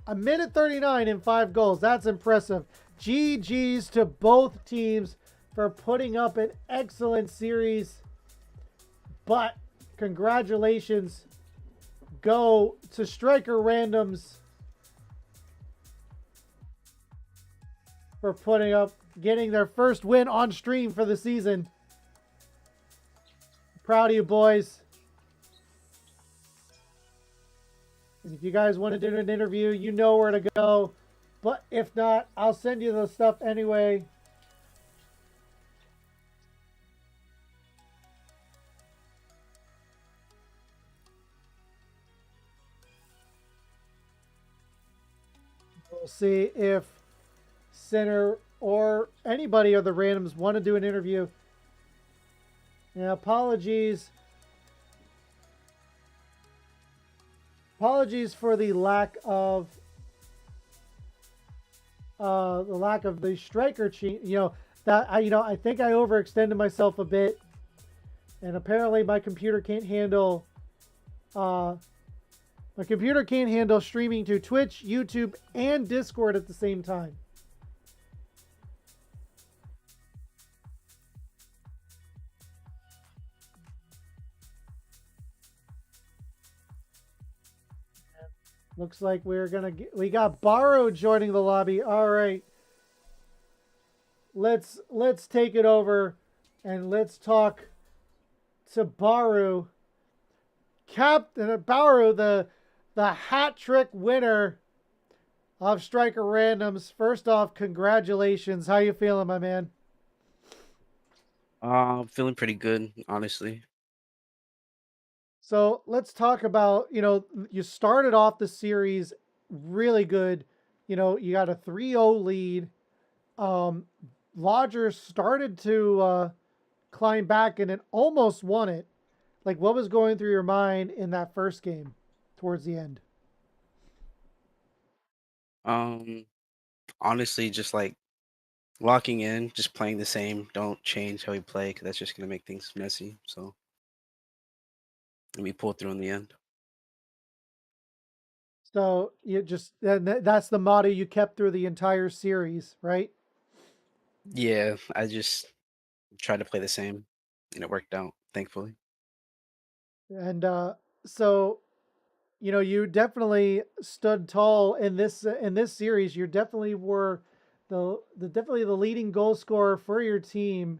a minute 39 and 5 goals. That's impressive. GG's to both teams for putting up an excellent series. But congratulations go to Stryker randoms for getting their first win on stream for the season. Proud of you, boys. If you guys want to do an interview, you know where to go. But if not, I'll send you the stuff anyway. We'll see if Center or anybody of the randoms want to do an interview. Yeah, apologies. Apologies for the lack of the Stryker cheat. I think I overextended myself a bit, and apparently my computer can't handle streaming to Twitch, YouTube, and Discord at the same time. Looks like we got Baru joining the lobby. All right. Let's take it over and let's talk to Baru. Captain Baru, the hat trick winner of Stryker randoms. First off, congratulations. How you feeling, my man? I'm feeling pretty good, honestly. So let's talk about, you started off the series really good. You got a 3-0 lead. Lodgers started to climb back and it almost won it. Like, what was going through your mind in that first game towards the end? Honestly, just like locking in, just playing the same. Don't change how we play because that's just gonna make things messy. So, and we pulled through in the end. So that's the motto you kept through the entire series, right? Yeah, I just tried to play the same, and it worked out, thankfully. And so, you definitely stood tall in this series. You definitely were definitely the leading goal scorer for your team.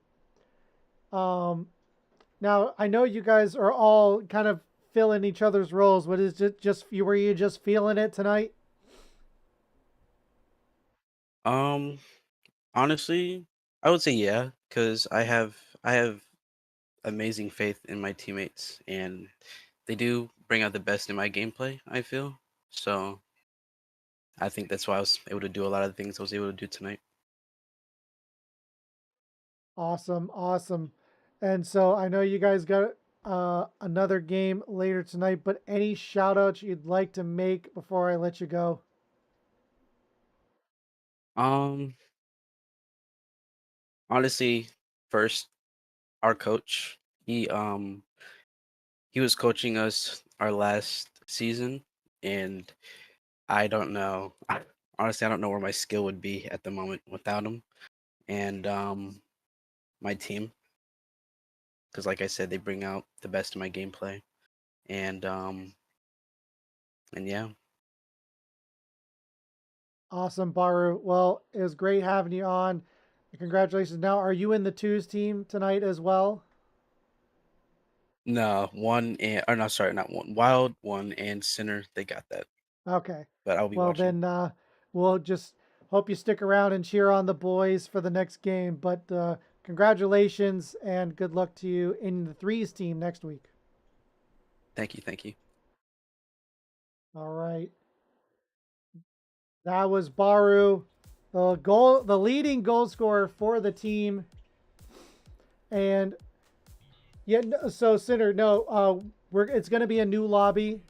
Now I know you guys are all kind of filling each other's roles. What is it? Were you just feeling it tonight? Um, Honestly, I would say yeah, because I have amazing faith in my teammates, and they do bring out the best in my gameplay, I feel. So I think that's why I was able to do a lot of the things I was able to do tonight. Awesome, awesome. And so I know you guys got another game later tonight, but any shout outs you'd like to make before I let you go? Um, Honestly, first, our coach, he um he was coaching us our last season, and I don't know. Honestly, I don't know where my skill would be at the moment without him. And my team, because like I said, they bring out the best in my gameplay. And and yeah. Awesome, Baru. Well, it was great having you on. Congratulations. Now, are you in the twos team tonight as well? No, one and or no, sorry, not one. Wild one and Sinner, they got that. Okay. But I'll be Well, watching. then we'll just hope you stick around and cheer on the boys for the next game. But congratulations and good luck to you in the threes team next week. Thank you, thank you. All right. That was Baru, the leading goal scorer for the team. And yeah, so Sinner, no, it's going to be a new lobby.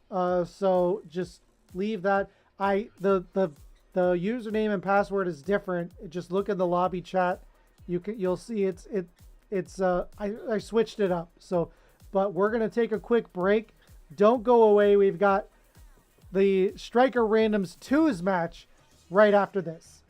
So just leave that. The username and password is different. Just look in the lobby chat. You'll see I switched it up. So, but we're gonna take a quick break. Don't go away. We've got the Stryker Randoms twos match right after this.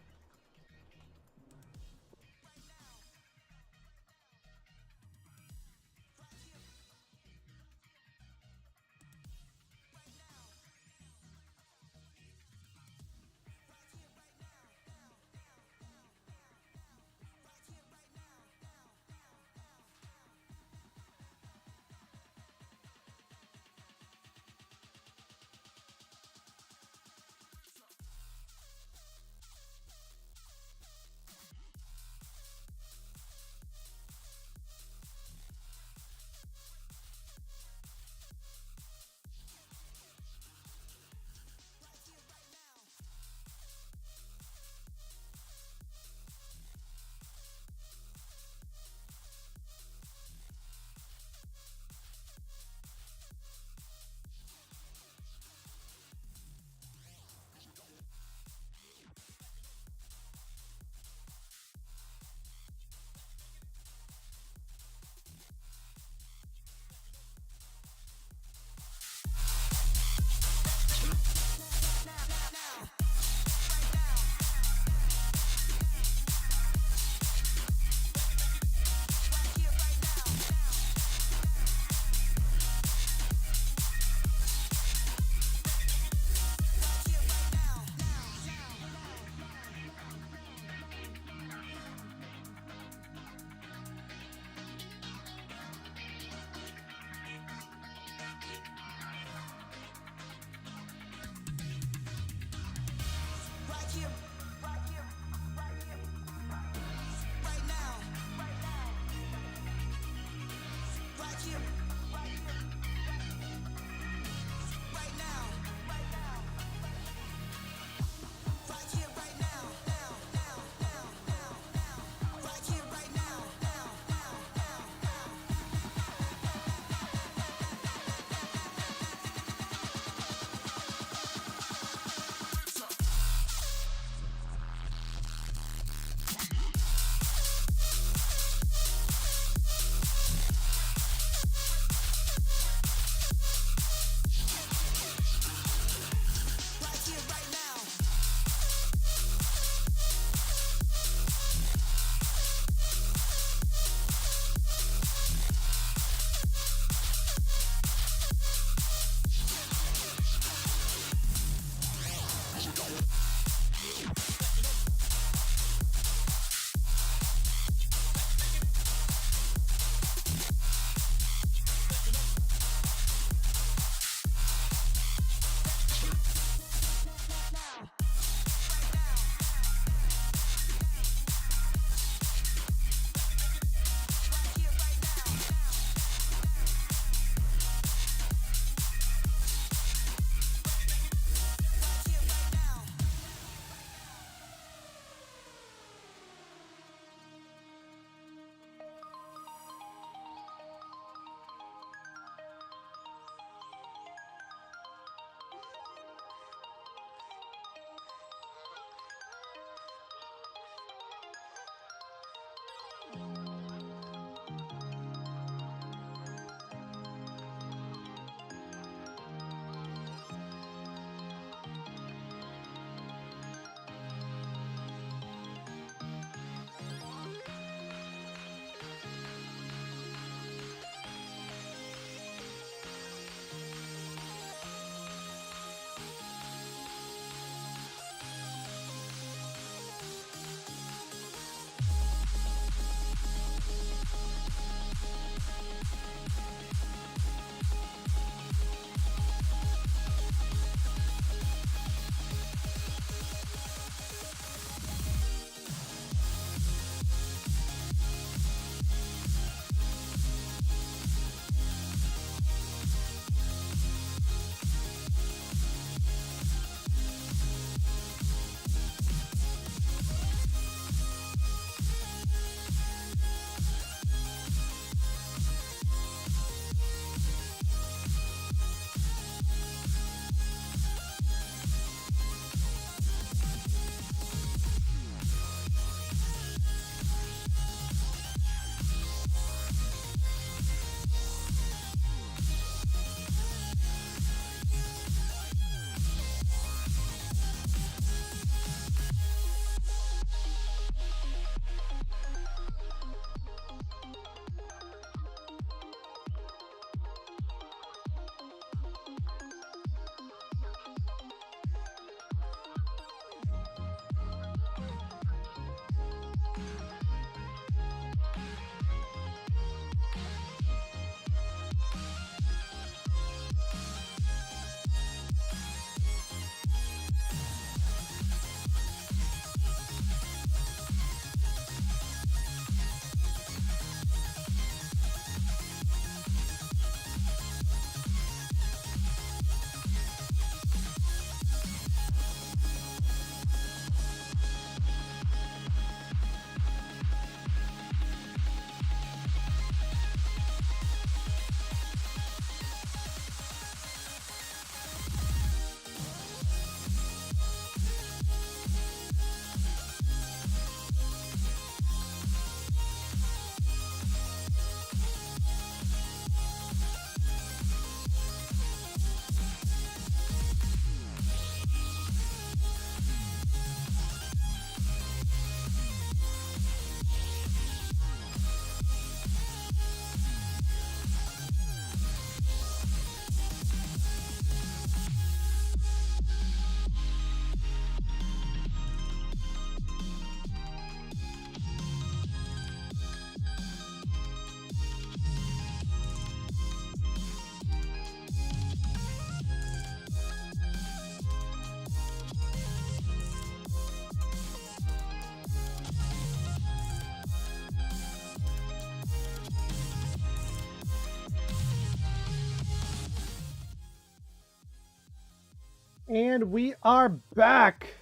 And we are back.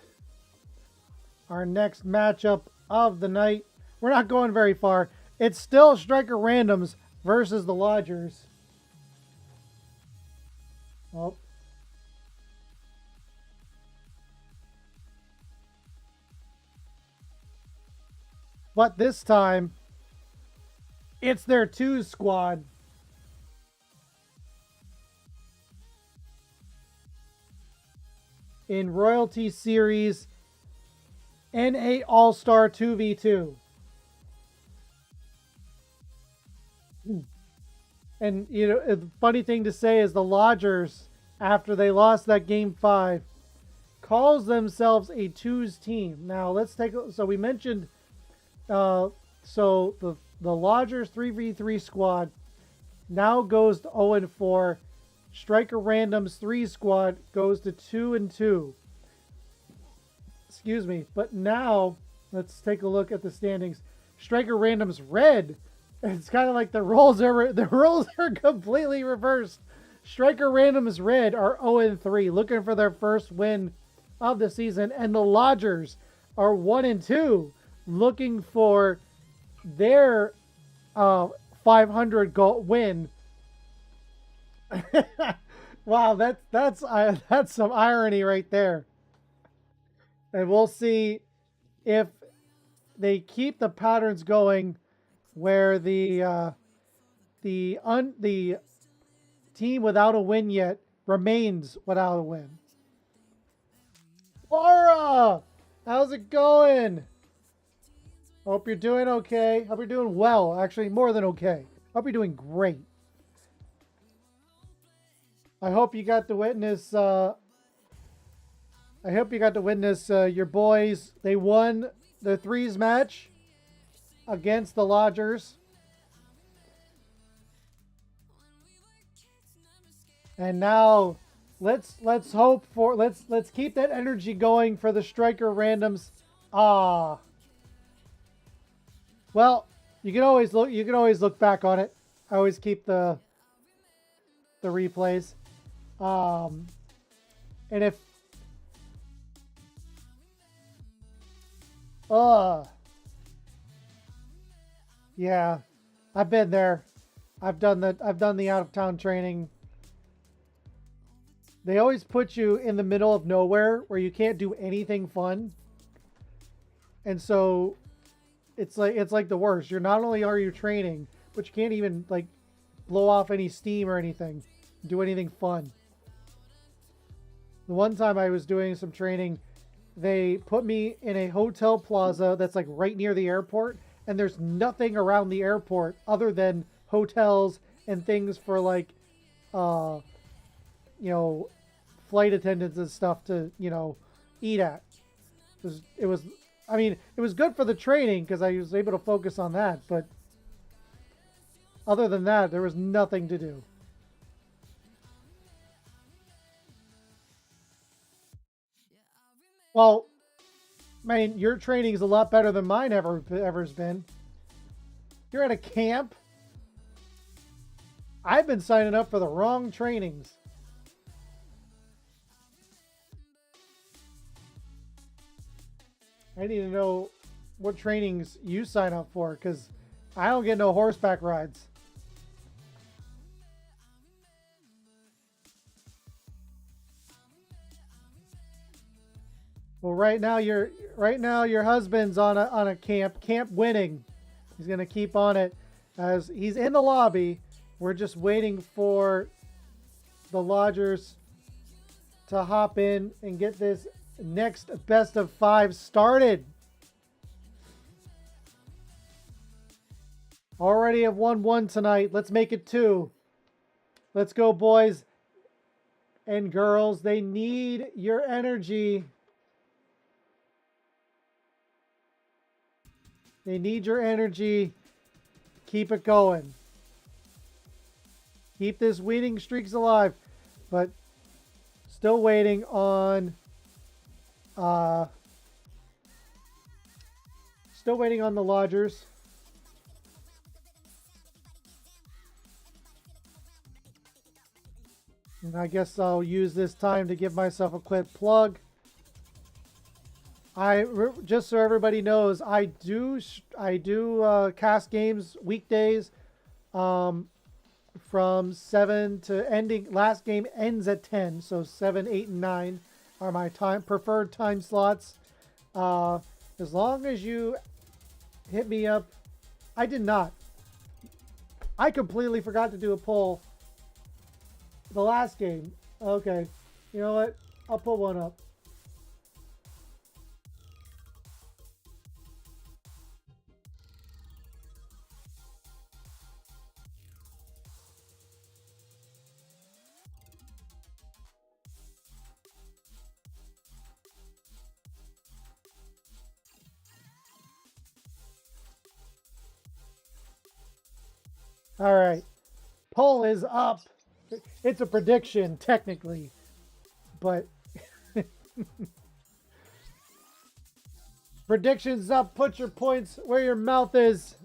Our next matchup of the night. We're not going very far. It's still Stryker Randoms versus the Lodgers. Oh. But this time, it's their 2 squad. In Royalty Series NA All-Star 2v2. And, you know, the funny thing to say is the Lodgers, after they lost that Game 5, calls themselves a 2s team. Now, let's take a... So we mentioned... so the Lodgers 3v3 squad now goes to 0-4. Stryker Randoms 3 squad goes to 2-2. Excuse me. But now, let's take a look at the standings. Stryker Randoms red. It's kind of like the roles are completely reversed. Stryker Randoms red are 0-3, looking for their first win of the season, and the Lodgers are 1-2, looking for their 500 goal win. Wow, that's some irony right there. And we'll see if they keep the patterns going, where the team without a win yet remains without a win. Laura, how's it going? Hope you're doing okay. Hope you're doing well. Actually, more than okay. Hope you're doing great. I hope you got to witness. I hope you got to witness your boys. They won the 3s match against the Lodgers. And now let's hope for let's keep that energy going for the Stryker Randoms. Well, you can always look back on it. I always keep the replays. And if yeah, I've been there. I've done the out of town training. They always put you in the middle of nowhere where you can't do anything fun. And so it's like the worst. You're not only are you training, but you can't even like blow off any steam or anything, do anything fun. The one time I was doing some training, they put me in a hotel plaza that's like right near the airport, and there's nothing around the airport other than hotels and things for like you know, flight attendants and stuff to, you know, eat at. It was I mean, it was good for the training because I was able to focus on that, but other than that, there was nothing to do. Well, I mean, your training is a lot better than mine ever's been. You're at a camp. I've been signing up for the wrong trainings. I need to know what trainings you sign up for, because I don't get no horseback rides. Well, right now your husband's on a camp winning. He's gonna keep on it as he's in the lobby. We're just waiting for the Lodgers to hop in and get this next best of 5 started. Already have won 1 tonight. Let's make it 2. Let's go, boys and girls. They need your energy. They need your energy. Keep it going. Keep this winning streaks alive. But still waiting on the Lodgers. And I guess I'll use this time to give myself a quick plug. Just so everybody knows, I do cast games weekdays from 7 to ending. Last game ends at 10, so 7, 8, and 9 are my preferred time slots. As long as you hit me up. I did not. I completely forgot to do a poll the last game. Okay. You know what? I'll put one up. All right. Poll is up. It's a prediction, technically. But predictions up. Put your points where your mouth is.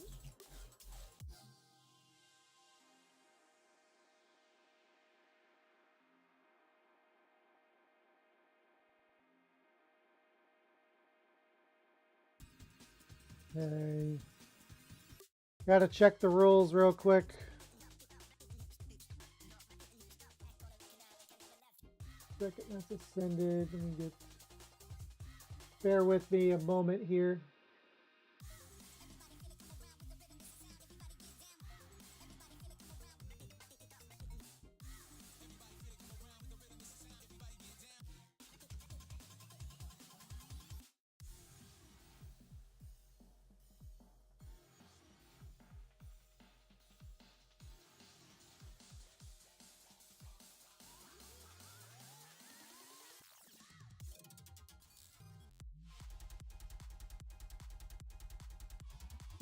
Okay. Gotta check the rules real quick. Second, that's ascended. Let me get. Bear with me a moment here.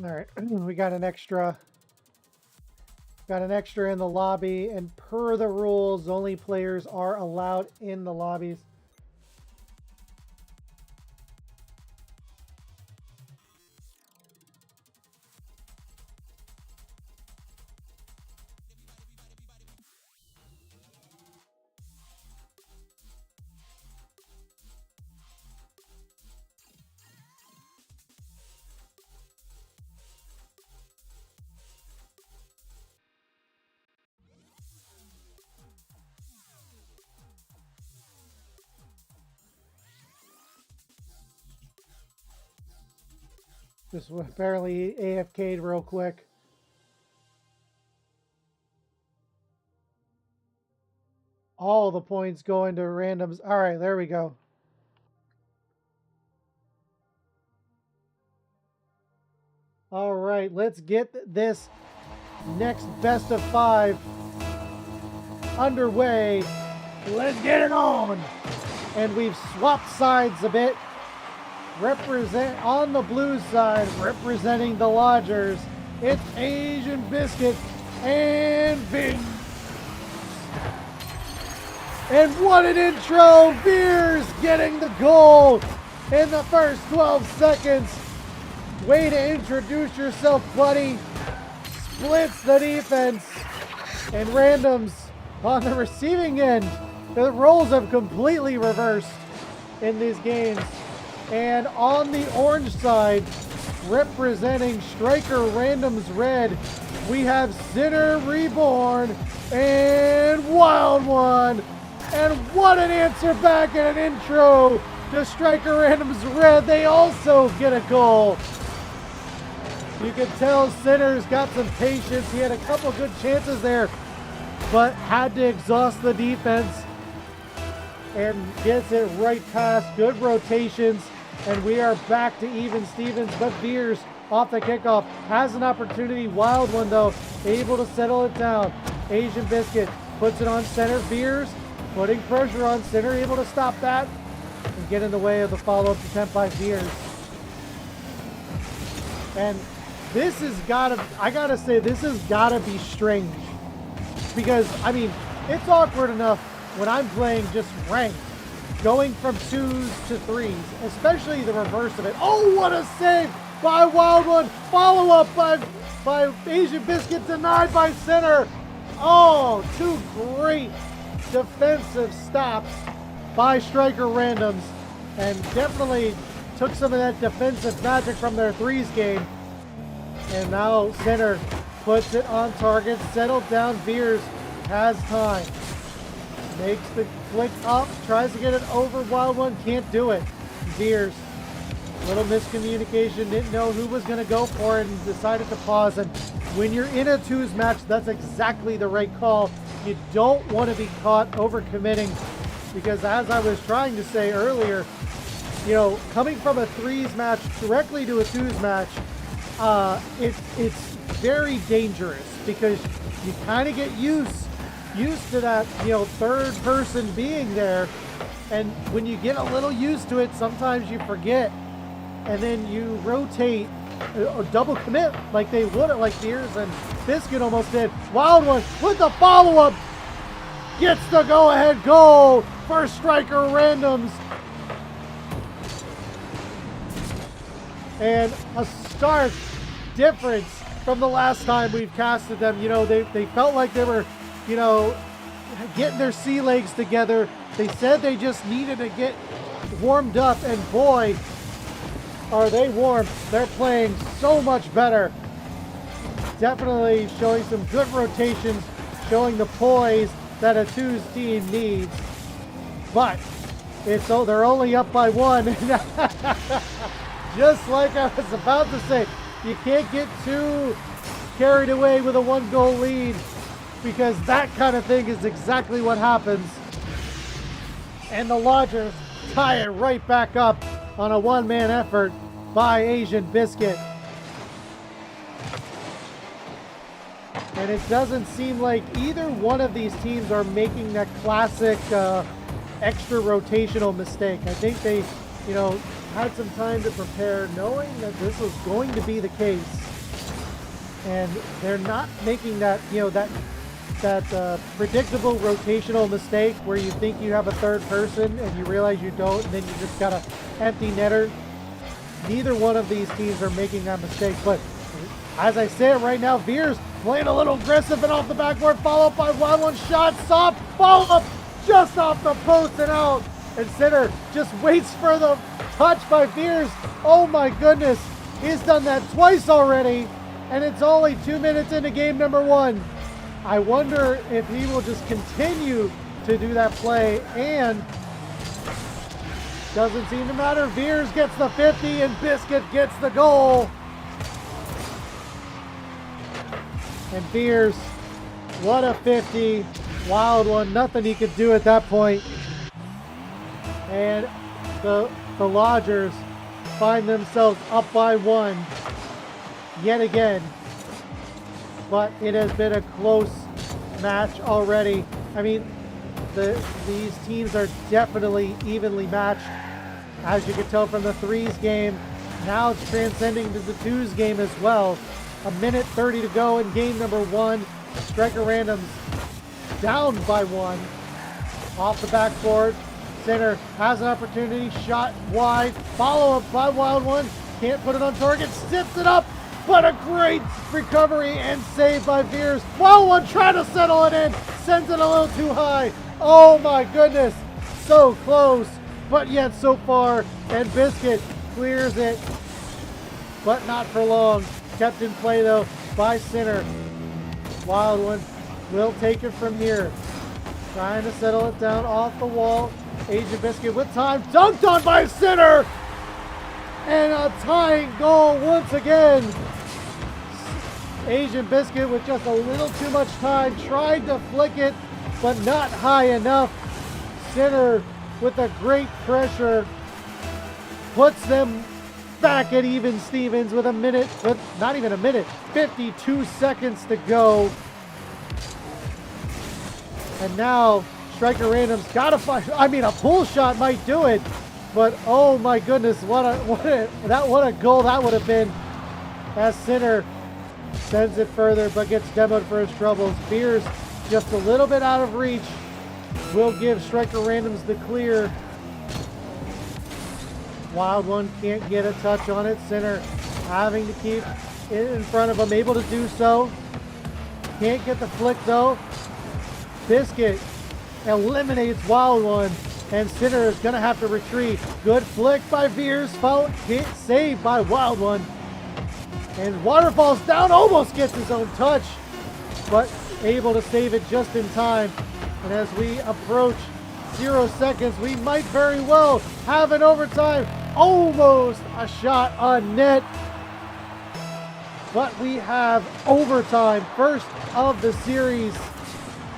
All right, we got an extra. Got an extra in the lobby, and per the rules, only players are allowed in the lobbies. Just barely AFK'd real quick. All the points go into randoms. All right, there we go. All right, let's get this next best of 5 underway. Let's get it on. And we've swapped sides a bit. Represent on the blue side, representing the Lodgers, it's Asian Biscuit and Vince. And what an intro! Beers getting the goal in the first 12 seconds. Way to introduce yourself, buddy. Splits the defense. And randoms on the receiving end. The roles have completely reversed in these games. And on the orange side, representing Stryker Randoms Red, we have Sinner Reborn and Wild One. And what an answer back and an intro to Stryker Randoms Red. They also get a goal. You can tell Sinner's got some patience. He had a couple good chances there, but had to exhaust the defense and gets it right past. Good rotations. And we are back to even Stevens, but Beers off the kickoff has an opportunity. Wild One, though, able to settle it down. Asian Biscuit puts it on center. Beers putting pressure on center, able to stop that and get in the way of the follow-up attempt by Beers. And this has gotta, I gotta say, this has gotta be strange. Because, I mean, it's awkward enough when I'm playing just ranked. Going from 2s to 3s, especially the reverse of it. Oh, what a save by Wild One. Follow up by Asian Biscuit, denied by Center. Oh, two great defensive stops by Stryker randoms, and definitely took some of that defensive magic from their threes game. And now Center puts it on target, settled down. Veers has time. Makes the flick up, tries to get it over. Wild One can't do it. Veers, little miscommunication, didn't know who was going to go for it and decided to pause. And when you're in a twos match, that's exactly the right call. You don't want to be caught overcommitting, because as I was trying to say earlier, you know, coming from a threes match directly to a twos match, it's very dangerous, because you kind of get used to that, you know, third person being there, and when you get a little used to it, sometimes you forget, and then you rotate or double commit like they would, like Veers and Biscuit almost did. Wild One with the follow-up gets the go-ahead goal for Stryker randoms. And a stark difference from the last time we've casted them. You know, they felt like they were, you know, getting their sea legs together. They said they just needed to get warmed up, and boy, are they warm. They're playing so much better. Definitely showing some good rotations, showing the poise that a twos team needs. But they're only up by one. Just like I was about to say, you can't get too carried away with a 1-goal lead, because that kind of thing is exactly what happens. And the Lodgers tie it right back up on a one-man effort by Asian Biscuit. And it doesn't seem like either one of these teams are making that classic extra rotational mistake. I think they, you know, had some time to prepare, knowing that this was going to be the case. And they're not making that, you know, that predictable rotational mistake where you think you have a third person and you realize you don't, and then you just got an empty netter. Neither one of these teams are making that mistake. But as I say it right now, Veers playing a little aggressive and off the backboard, followed by Wild One shot, stop, follow up, just off the post and out. And Center just waits for the touch by Veers. Oh my goodness, he's done that twice already, and it's only 2 minutes into game number 1. I wonder if he will just continue to do that play, and doesn't seem to matter. Veers gets the 50 and Biscuit gets the goal. And Veers, what a 50. Wild One, nothing he could do at that point. And the Lodgers find themselves up by 1 yet again. But it has been a close match already. I mean, these teams are definitely evenly matched, as you can tell from the threes game. Now it's transcending to the twos game as well. 1:30 to go in game number 1. Stryker randoms down by 1. Off the backboard, Center has an opportunity, shot wide, follow up by Wild One, can't put it on target, zips it up, but a great recovery and save by Veers. Wild One trying to settle it in, sends it a little too high. Oh my goodness, so close, but yet so far, and Biscuit clears it, but not for long. Kept in play though by Center. Wild One will take it from here, trying to settle it down off the wall. Asian Biscuit with time, dunked on by Center, and a tying goal once again. Asian Biscuit with just a little too much time, tried to flick it, but not high enough. Center with a great pressure puts them back at even Stevens with not even a minute, 52 seconds to go. And now Stryker randoms gotta find, I mean, a pull shot might do it, but oh my goodness, what a goal that would have been, as Center sends it further but gets demoed for his troubles. Veers just a little bit out of reach, will give Stryker randoms the clear. Wild One can't get a touch on it. Center having to keep it in front of him, able to do so. Can't get the flick though. Biscuit eliminates Wild One, and Sinner is going to have to retreat. Good flick by Veers, saved by Wild One. And Waterfalls down, almost gets his own touch, but able to save it just in time. And as we approach 0 seconds, we might very well have an overtime. Almost a shot on net. But we have overtime, first of the series.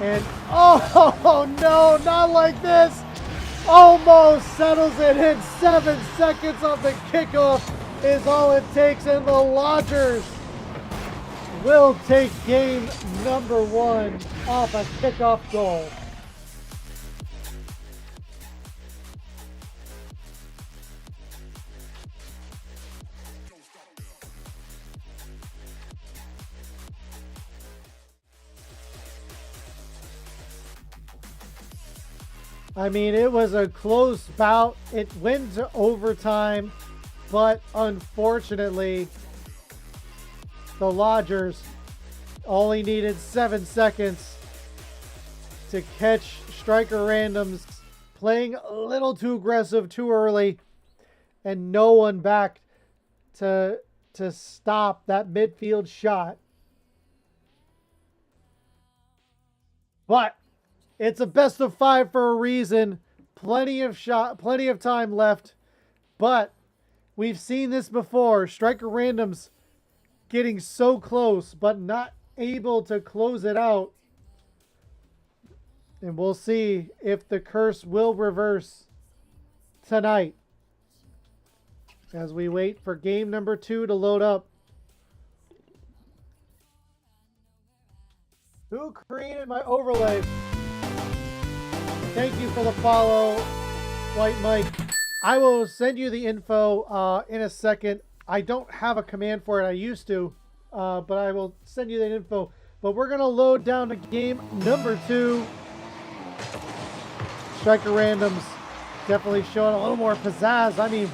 And oh no, not like this. Almost settles it in 7 seconds of the kickoff is all it takes, and the Lodgers will take game number 1 off a kickoff goal. I mean, it was a close bout. It went to overtime, but unfortunately, the Lodgers only needed 7 seconds to catch Stryker randoms playing a little too aggressive too early, and no one back to stop that midfield shot. But it's a best of 5 for a reason. Plenty of time left. But we've seen this before. Stryker randoms getting so close, but not able to close it out. And we'll see if the curse will reverse tonight as we wait for game number 2 to load up. Who created my overlay? Thank you for the follow, White Mike. I will send you the info in a second. I don't have a command for it. I used to, but I will send you that info. But we're going to load down to game number 2. Stryker randoms definitely showing a little more pizzazz. I mean,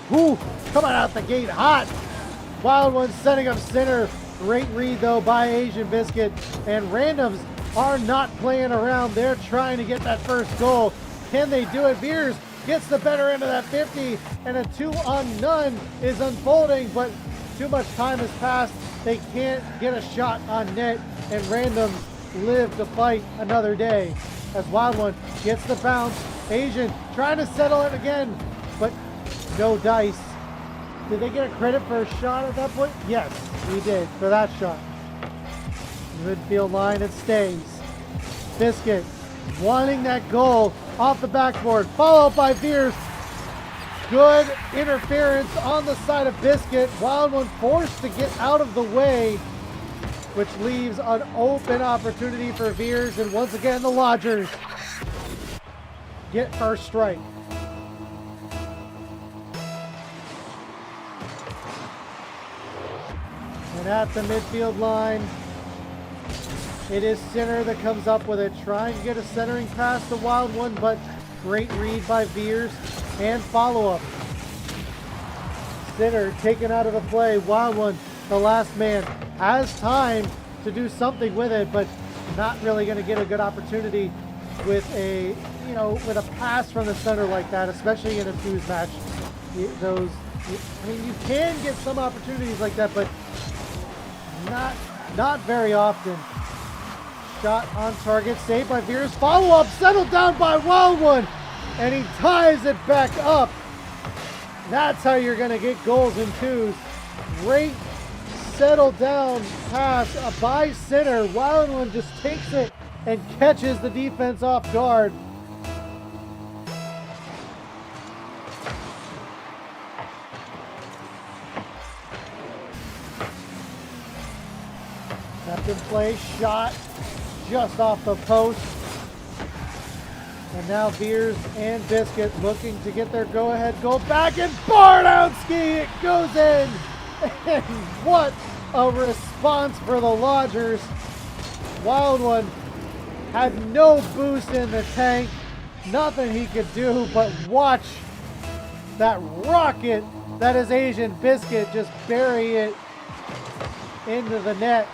coming out the gate hot. Wild One setting up center. Great read, though, by Asian Biscuit. And randoms are not playing around. They're trying to get that first goal. Can they do it? Veers gets the better end of that 50, and a 2-on-none is unfolding, but too much time has passed. They can't get a shot on net, and randoms live to fight another day. As Wild One gets the bounce, Asian trying to settle it again, but no dice. Did they get a credit for a shot at that point? Yes, we did for that shot. Midfield line, it stays. Biscuit wanting that goal off the backboard, followed by Veers. Good interference on the side of Biscuit. Wild One forced to get out of the way, which leaves an open opportunity for Veers. And once again, the Lodgers get first strike. And at the midfield line, it is Sinner that comes up with it, trying to get a centering pass to Wild One, but great read by Veers and follow-up. Sinner taken out of the play. Wild One, the last man, has time to do something with it, but not really going to get a good opportunity with a pass from the center like that, especially in a twos match. You can get some opportunities like that, but not very often. Shot on target, saved by Veers. Follow-up, settled down by Wild One, and he ties it back up. That's how you're going to get goals in twos. Great settled down pass by Sinner. Wild One just takes it and catches the defense off guard. Captain play, shot just off the post. And now Veers and Biscuit looking to get their go-ahead goal back, and Bardowski, it goes in! And what a response for the Lodgers. Wild One had no boost in the tank, nothing he could do but watch that rocket that is Asian Biscuit just bury it into the net.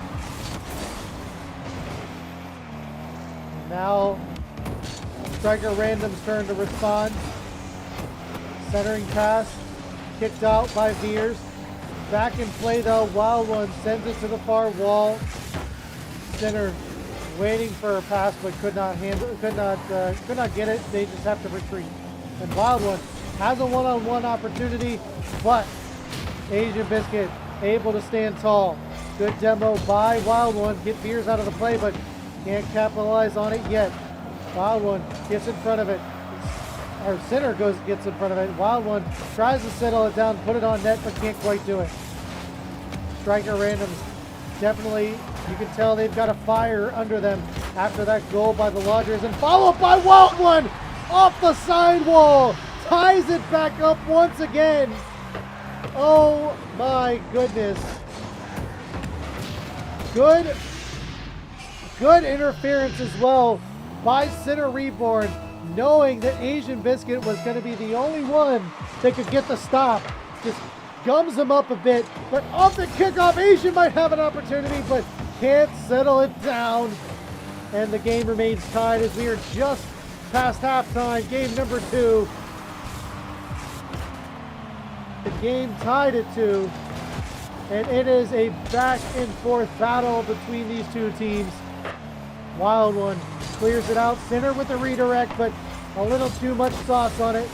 Now Stryker Random's turn to respond. Centering pass. Kicked out by Veers. Back in play though. Wild One sends it to the far wall. Center waiting for a pass but could not get it. They just have to retreat. And Wild One has a one-on-one opportunity, but Asian Biscuit able to stand tall. Good demo by Wild One. Get Veers out of the play, but can't capitalize on it yet. Wild One gets in front of it. Our center gets in front of it. Wild One tries to settle it down, put it on net, but can't quite do it. Stryker Randoms definitely, you can tell they've got a fire under them after that goal by the Lodgers, and followed by Wild One off the sidewall. Ties it back up once again. Oh my goodness. Good interference as well by Center Reborn, knowing that Asian Biscuit was going to be the only one that could get the stop. Just gums him up a bit, but off the kickoff, Asian might have an opportunity, but can't settle it down. And the game remains tied as we are just past halftime, game number 2. The game tied at 2, and it is a back and forth battle between these two teams. Wild One clears it out, Center with the redirect, but a little too much sauce on it.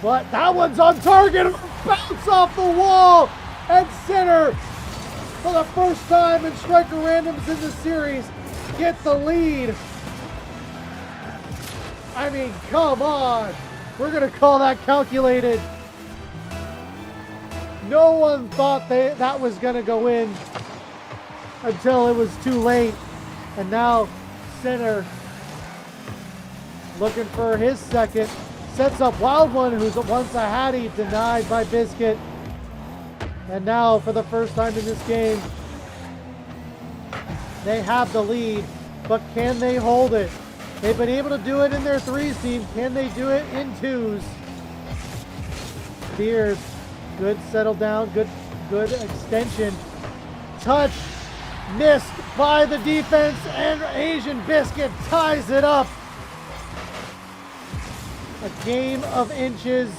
But that one's on target, bounce off the wall, and Center, for the first time in Stryker Randoms in the series, get the lead. I mean, come on. We're going to call that calculated. No one thought that was going to go in until it was too late. And now Center, looking for his second, sets up Wild One, who's once a Hattie, denied by Biscuit. And now, for the first time in this game, they have the lead, but can they hold it? They've been able to do it in their 3s team. Can they do it in 2s? Spears, good settle down, good extension. Touch, missed by the defense, and Asian Biscuit ties it up. A game of inches,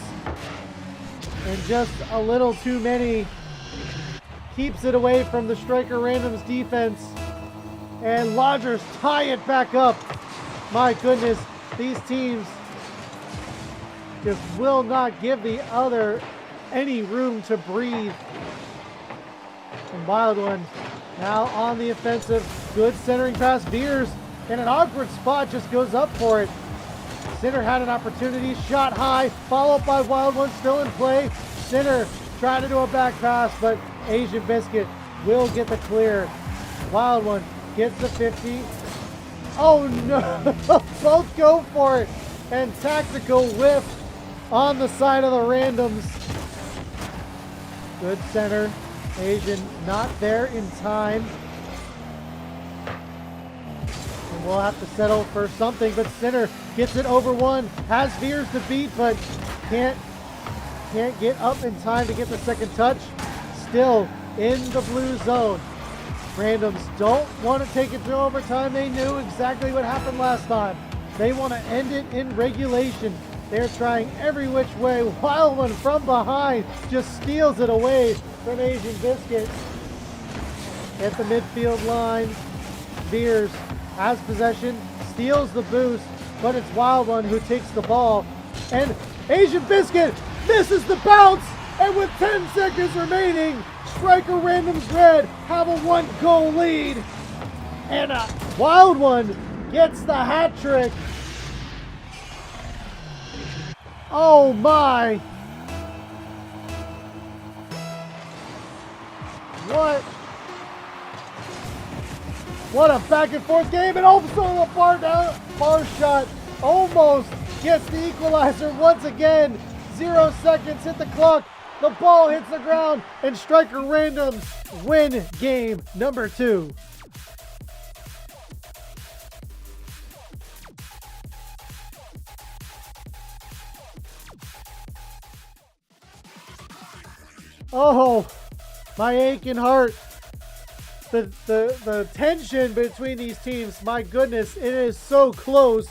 and just a little too many. Keeps it away from the Stryker Randoms defense, and Lodgers tie it back up. My goodness, these teams just will not give the other any room to breathe. And Wild One now on the offensive. Good centering pass. Veers in an awkward spot just goes up for it. Center had an opportunity, shot high, followed by Wild One, still in play. Center trying to do a back pass, but Asian Biscuit will get the clear. Wild One gets the 50. Oh no, both go for it. And tactical whiff on the side of the Randoms. Good center. Asian not there in time. And we'll have to settle for something, but Center gets it over one. Has Veers to beat, but can't get up in time to get the second touch. Still in the blue zone. Randoms don't want to take it to overtime. They knew exactly what happened last time. They want to end it in regulation. They're trying every which way. Wild One from behind just steals it away from Asian Biscuit. At the midfield line, Veers has possession, steals the boost, but it's Wild One who takes the ball. And Asian Biscuit misses the bounce, and with 10 seconds remaining, Stryker Randoms Red have a 1-goal lead. And Wild One gets the hat trick. Oh my. What a back and forth game, and also the far shot almost gets the equalizer once again. 0 seconds hit the clock. The ball hits the ground, and Stryker Randoms win game number 2. Oh, my aching heart. The tension between these teams, my goodness, it is so close.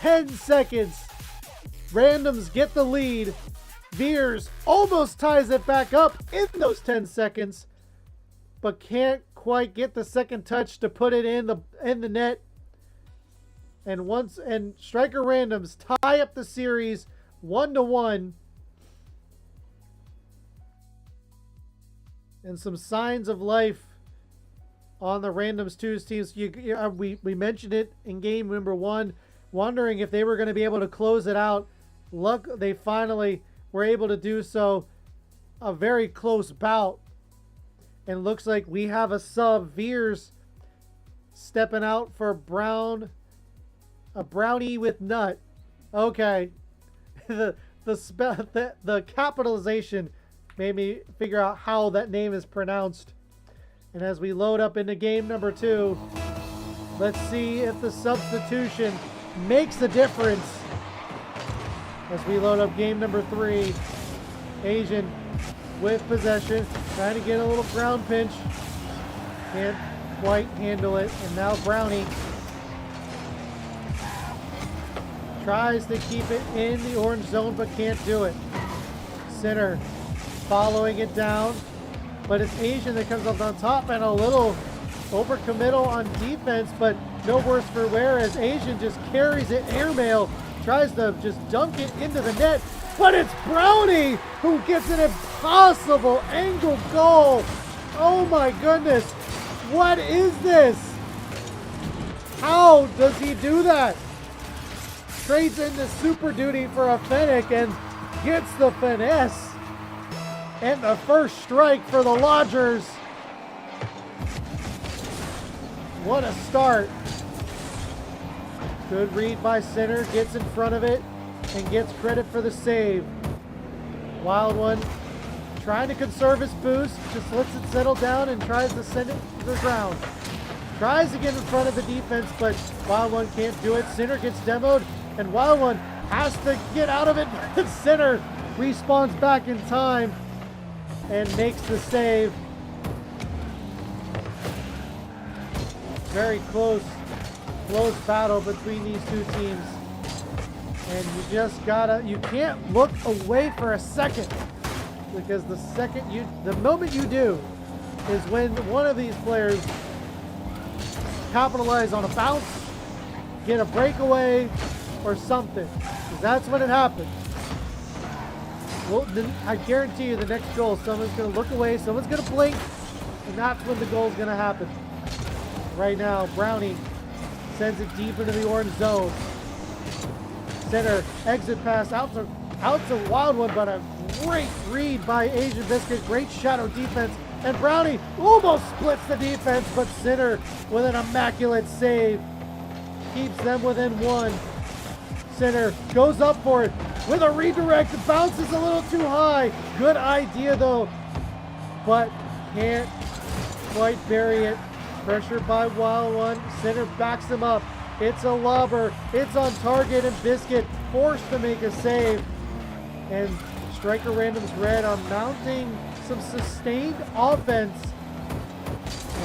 10 seconds. Randoms get the lead. Veers almost ties it back up in those 10 seconds, but can't quite get the second touch to put it in the net. And Stryker Randoms tie up the series 1-1. And some signs of life on the Randoms 2's teams. We mentioned it in game number 1, wondering if they were going to be able to close it out. Luck, they finally were able to do so. A very close bout. And looks like we have a sub. Veers stepping out for Brown. A brownie with nut. Okay. The capitalization made me figure out how that name is pronounced. And as we load up into game number 2, let's see if the substitution makes a difference. As we load up game number 3, Asian with possession, trying to get a little ground pinch. Can't quite handle it. And now Brownie tries to keep it in the orange zone, but can't do it. Center following it down, but it's Asian that comes up on top, and a little overcommittal on defense, but no worse for wear as Asian just carries it airmail, tries to just dunk it into the net, but it's Brownie who gets an impossible angle goal. Oh my goodness, what is this? How does he do that? Trades into Super Duty for a Fennec and gets the finesse. And the first strike for the Lodgers. What a start. Good read by Center, gets in front of it and gets credit for the save. Wild One trying to conserve his boost, just lets it settle down and tries to send it to the ground. Tries to get in front of the defense, but Wild One can't do it. Center gets demoed, and Wild One has to get out of it. Center respawns back in time and makes the save. Very close battle between these two teams. And you can't look away for a second, because the moment you do is when one of these players capitalize on a bounce, get a breakaway, or something. Because that's when it happens. Well, I guarantee you the next goal, someone's going to look away, someone's going to blink, and that's when the goal is going to happen. Right now, Brownie sends it deep into the orange zone. Center, exit pass out to Wild One, but a great read by Asian Biscuit, great shadow defense, and Brownie almost splits the defense, but Center with an immaculate save keeps them within 1. Center goes up for it with a redirect, bounces a little too high. Good idea though, but can't quite bury it. Pressure by Wild One. Center backs him up. It's a lobber. It's on target, and Biscuit forced to make a save. And Stryker Randoms Red are mounting some sustained offense.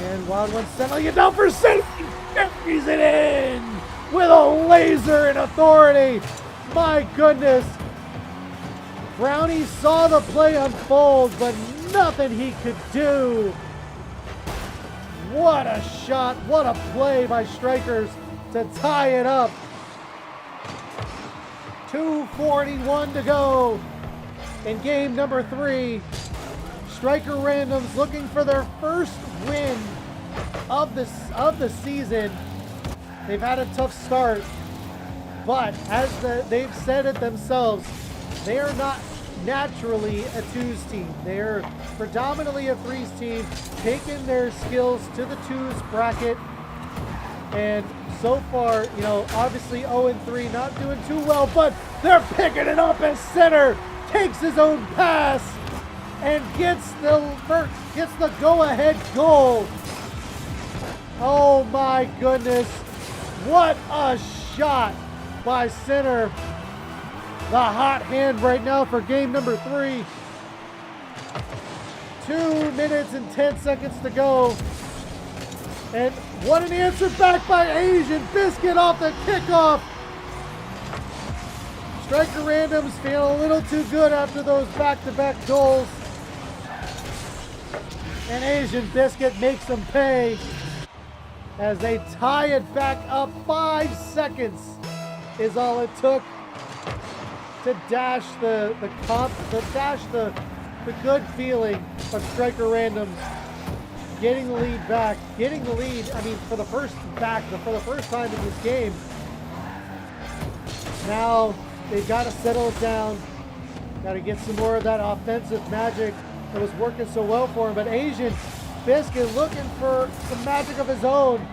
And Wild One settling it down for Center. Buries it in with a laser and authority. My goodness. Brownie saw the play unfold, but nothing he could do. What a shot, what a play by Strikers to tie it up. 2:41 to go in game number 3. Stryker Randoms looking for their first win of the season. They've had a tough start, but as they've said it themselves, they are not naturally a 2's team. They're predominantly a 3's team, taking their skills to the 2's bracket. And so far, obviously 0-3, not doing too well, but they're picking it up as Center takes his own pass and gets the go-ahead goal. Oh my goodness. What a shot by Center. The hot hand right now for game number 3. 2 minutes and 10 seconds to go. And what an answer back by Asian Biscuit off the kickoff. Stryker randoms feel a little too good after those back-to-back goals. And Asian Biscuit makes them pay as they tie it back up. 5 seconds is all it took to dash the good feeling of Stryker randoms getting the lead back. Getting the lead, I mean, for the first time in this game. Now they've got to settle it down. Got to get some more of that offensive magic that was working so well for him. But Asian Biscuit looking for some magic of his own.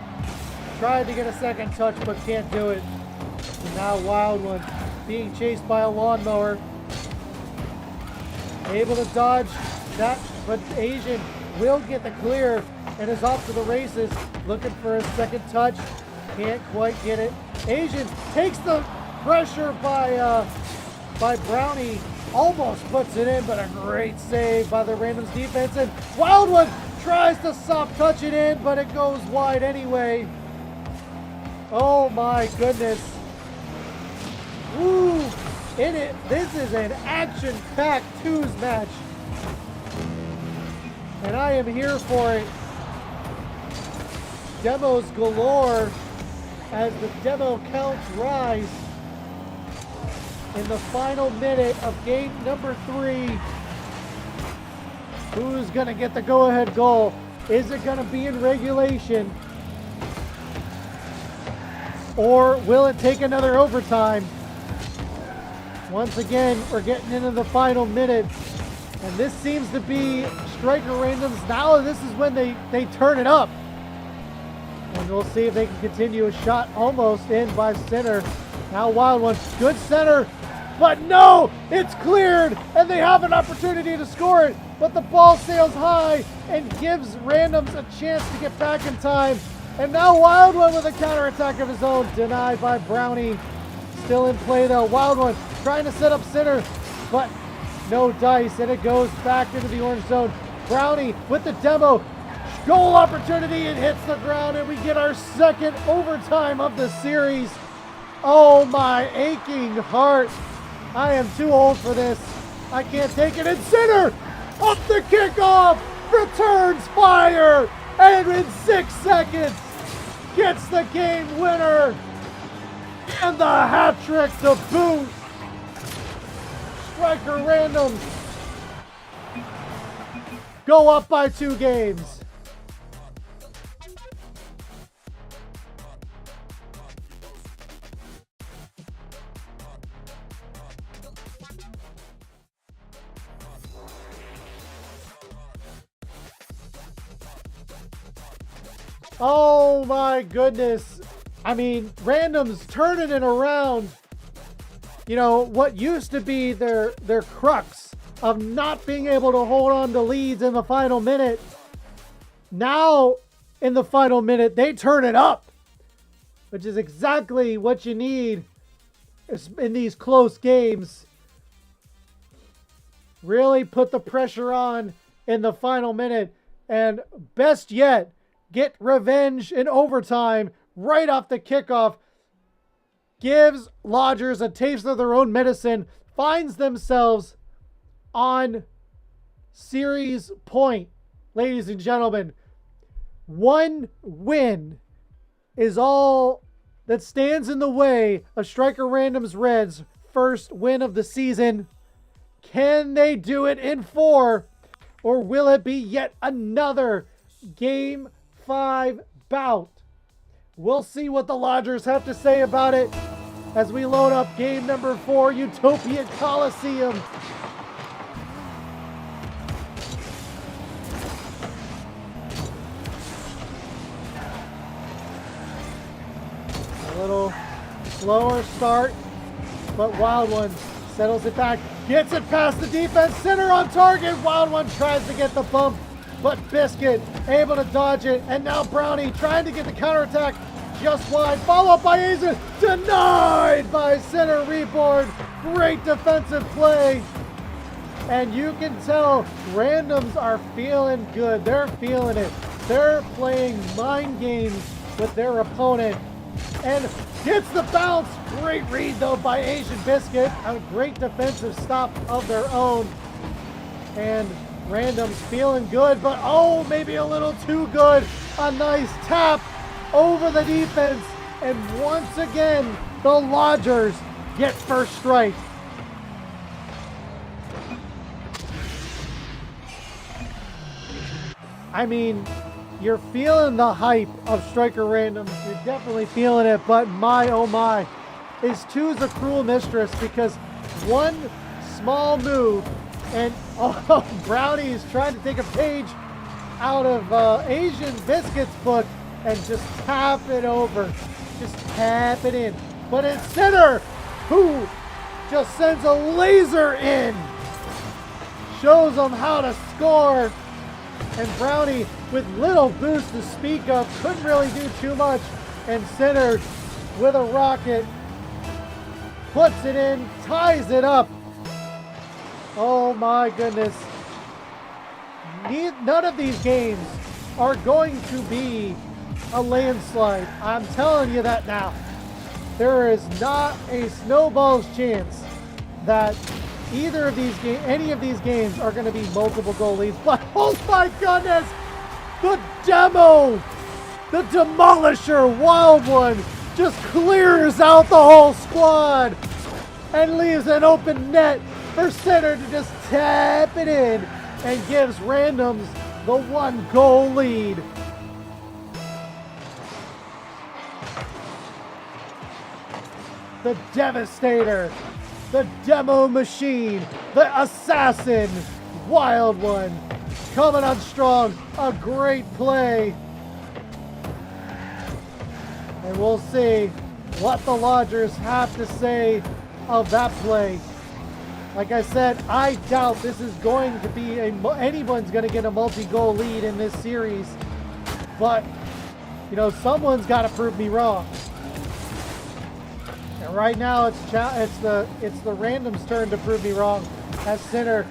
Tried to get a second touch, but can't do it. And now Wild One being chased by a lawnmower. Able to dodge that, but Asian will get the clear and is off to the races. Looking for a second touch. Can't quite get it. Asian takes the pressure by Brownie. Almost puts it in, but a great save by the Randoms defense. And Wild One tries to soft touch it in, but it goes wide anyway. Oh my goodness. Woo! This is an action-packed twos match. And I am here for it. Demos galore as the demo counts rise. In the final minute of game number 3, who's going to get the go-ahead goal? Is it going to be in regulation? Or will it take another overtime? Once again, we're getting into the final minute. And this seems to be Stryker randoms. Now this is when they turn it up. And we'll see if they can continue. A shot almost in by center. Now Wild One, good center. But no, it's cleared, and they have an opportunity to score it. But the ball sails high and gives randoms a chance to get back in time. And now Wild One with a counterattack of his own, denied by Brownie. Still in play though. Wild One trying to set up center, but no dice, and it goes back into the orange zone. Brownie with the demo. Goal opportunity, it hits the ground, and we get our second overtime of the series. Oh my aching heart. I am too old for this. I can't take it. And center, up the kickoff, returns fire, and in 6 seconds, gets the game winner. And the hat trick to boot. Stryker randoms go up by 2 games. Oh my goodness. I mean, randoms turning it around. You know, what used to be their crux of not being able to hold on to leads in the final minute. Now, in the final minute, they turn it up, which is exactly what you need in these close games. Really put the pressure on in the final minute. And best yet, get revenge in overtime right off the kickoff. Gives Lodgers a taste of their own medicine. Finds themselves on series point. Ladies and gentlemen, 1 win is all that stands in the way of Stryker Randoms Reds' first win of the season. Can they do it in 4? Or will it be yet another Game 5 bout? We'll see what the Lodgers have to say about it as we load up game number 4, Utopia Coliseum. A little slower start, but Wild One settles it back, gets it past the defense, center on target. Wild One tries to get the bump, but Biscuit able to dodge it, and now Brownie trying to get the counterattack just wide. Follow up by Asian, denied by center reboard. Great defensive play. And you can tell randoms are feeling good. They're feeling it. They're playing mind games with their opponent. And Gets the bounce. Great read, though, by Asian Biscuit. A great defensive stop of their own. And Random's feeling good, but oh, maybe a little too good. A nice tap over the defense. And once again, the Lodgers get first strike. I mean, you're feeling the hype of Stryker Randoms. You're definitely feeling it, but my oh my. Is two's a cruel mistress because one small move and oh, Brownie's trying to take a page out of Asian Biscuit's book and just tap it over. Just tap it in. But it's Center who just sends a laser in. Shows them how to score. And Brownie, with little boost to speak of, couldn't really do too much. And Center, with a rocket, puts it in, ties it up. Oh my goodness. None of these games are going to be a landslide. I'm telling you that now. There is not a snowball's chance that either of these games, any of these games are going to be multiple goal leads. But oh my goodness, the demo, the Demolisher Wild One just clears out the whole squad and leaves an open net for Center to just tap it in and gives Randoms the 1-goal lead. The Devastator, the Demo Machine, the Assassin, Wild One, coming on strong. A great play. And we'll see what the Lodgers have to say of that play. Like I said, I doubt this is going to be anyone's going to get a multi-goal lead in this series. But, you know, someone's got to prove me wrong. And right now, it's the Random's turn to prove me wrong. As Center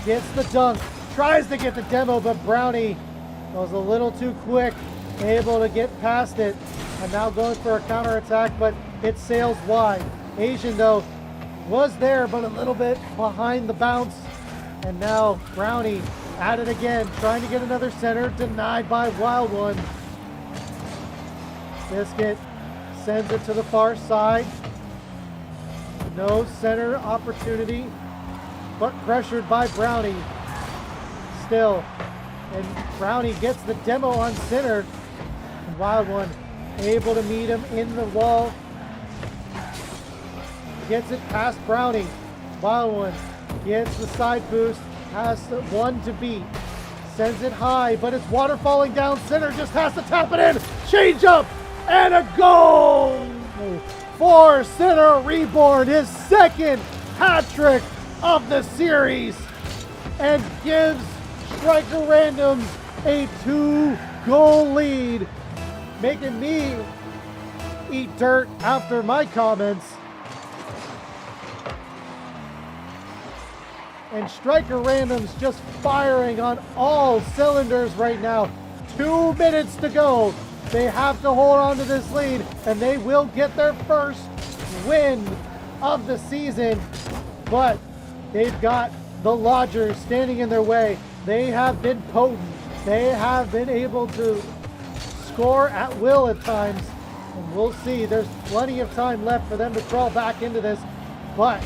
gets the dunk, tries to get the demo, but Brownie was a little too quick, able to get past it, and now going for a counterattack, but it sails wide. Asian, though, was there, but a little bit behind the bounce. And now Brownie at it again, trying to get another center, denied by Wild One. Biscuit sends it to the far side. No center opportunity, but pressured by Brownie. Still, and Brownie gets the demo on Center. And Wild One able to meet him in the wall. Gets it past Brownie. Wild One gets the side boost, has one to beat. Sends it high, but it's water falling down. Center just has to tap it in. Change up and a goal for Center Reborn, his second hat trick of the series, and gives Stryker Randoms a 2-goal lead, making me eat dirt after my comments. And Stryker Randoms just firing on all cylinders right now. 2 minutes to go. They have to hold on to this lead, and they will get their first win of the season. But they've got the Lodgers standing in their way. They have been potent. They have been able to score at will at times. And we'll see. There's plenty of time left for them to crawl back into this. But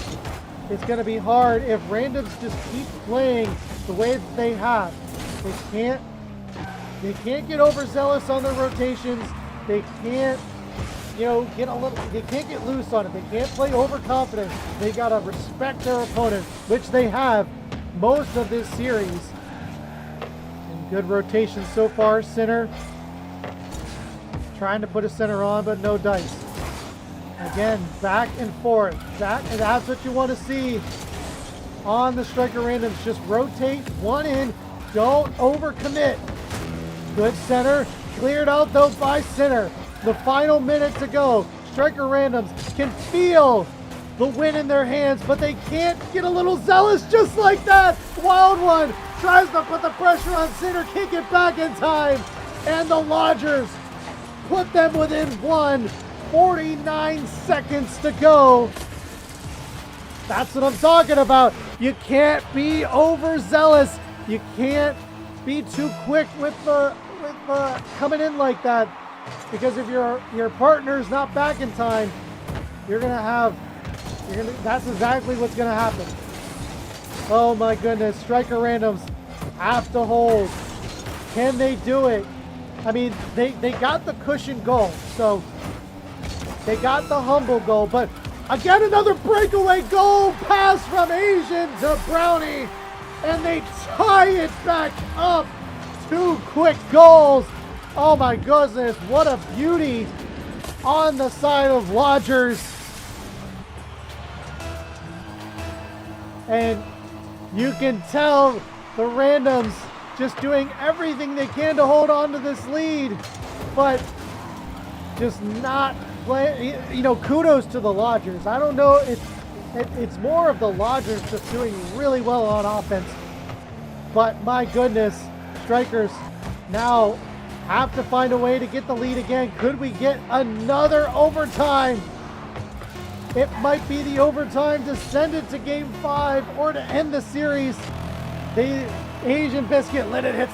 it's going to be hard if Randoms just keep playing the way that they have. They can't get overzealous on their rotations. They can't, they can't get loose on it. They can't play overconfident. They got to respect their opponent, which they have most of this series. And good rotation so far. Center trying to put a center on, but no dice. Again, back and forth. That's what you want to see on the Stryker Randoms. Just rotate one in. Don't overcommit. Good center. Cleared out, though, by Center. The final minute to go. Stryker Randoms can feel the win in their hands, but they can't get a little zealous just like that. Wild One tries to put the pressure on Center. Can't get back in time. And the Lodgers put them within one 49 seconds to go. That's what I'm talking about. You can't be overzealous. You can't be too quick with the coming in like that, because if your partner's not back in time, that's exactly what's gonna happen. Oh my goodness, Stryker randoms have to hold. Can they do it? I mean, they got the cushion goal, so they got the humble goal, but again, another breakaway goal pass from Asian to Brownie, and they tie it back up. 2 quick goals. Oh my goodness, what a beauty on the side of Lodgers. And you can tell the randoms just doing everything they can to hold on to this lead, but just not play. You know, kudos to the Lodgers. I don't know, it's more of the Lodgers just doing really well on offense. But my goodness, Strikers now have to find a way to get the lead again. Could we get another overtime? It might be the overtime to send it to game 5 or to end the series. The Asian Biscuit lets it hit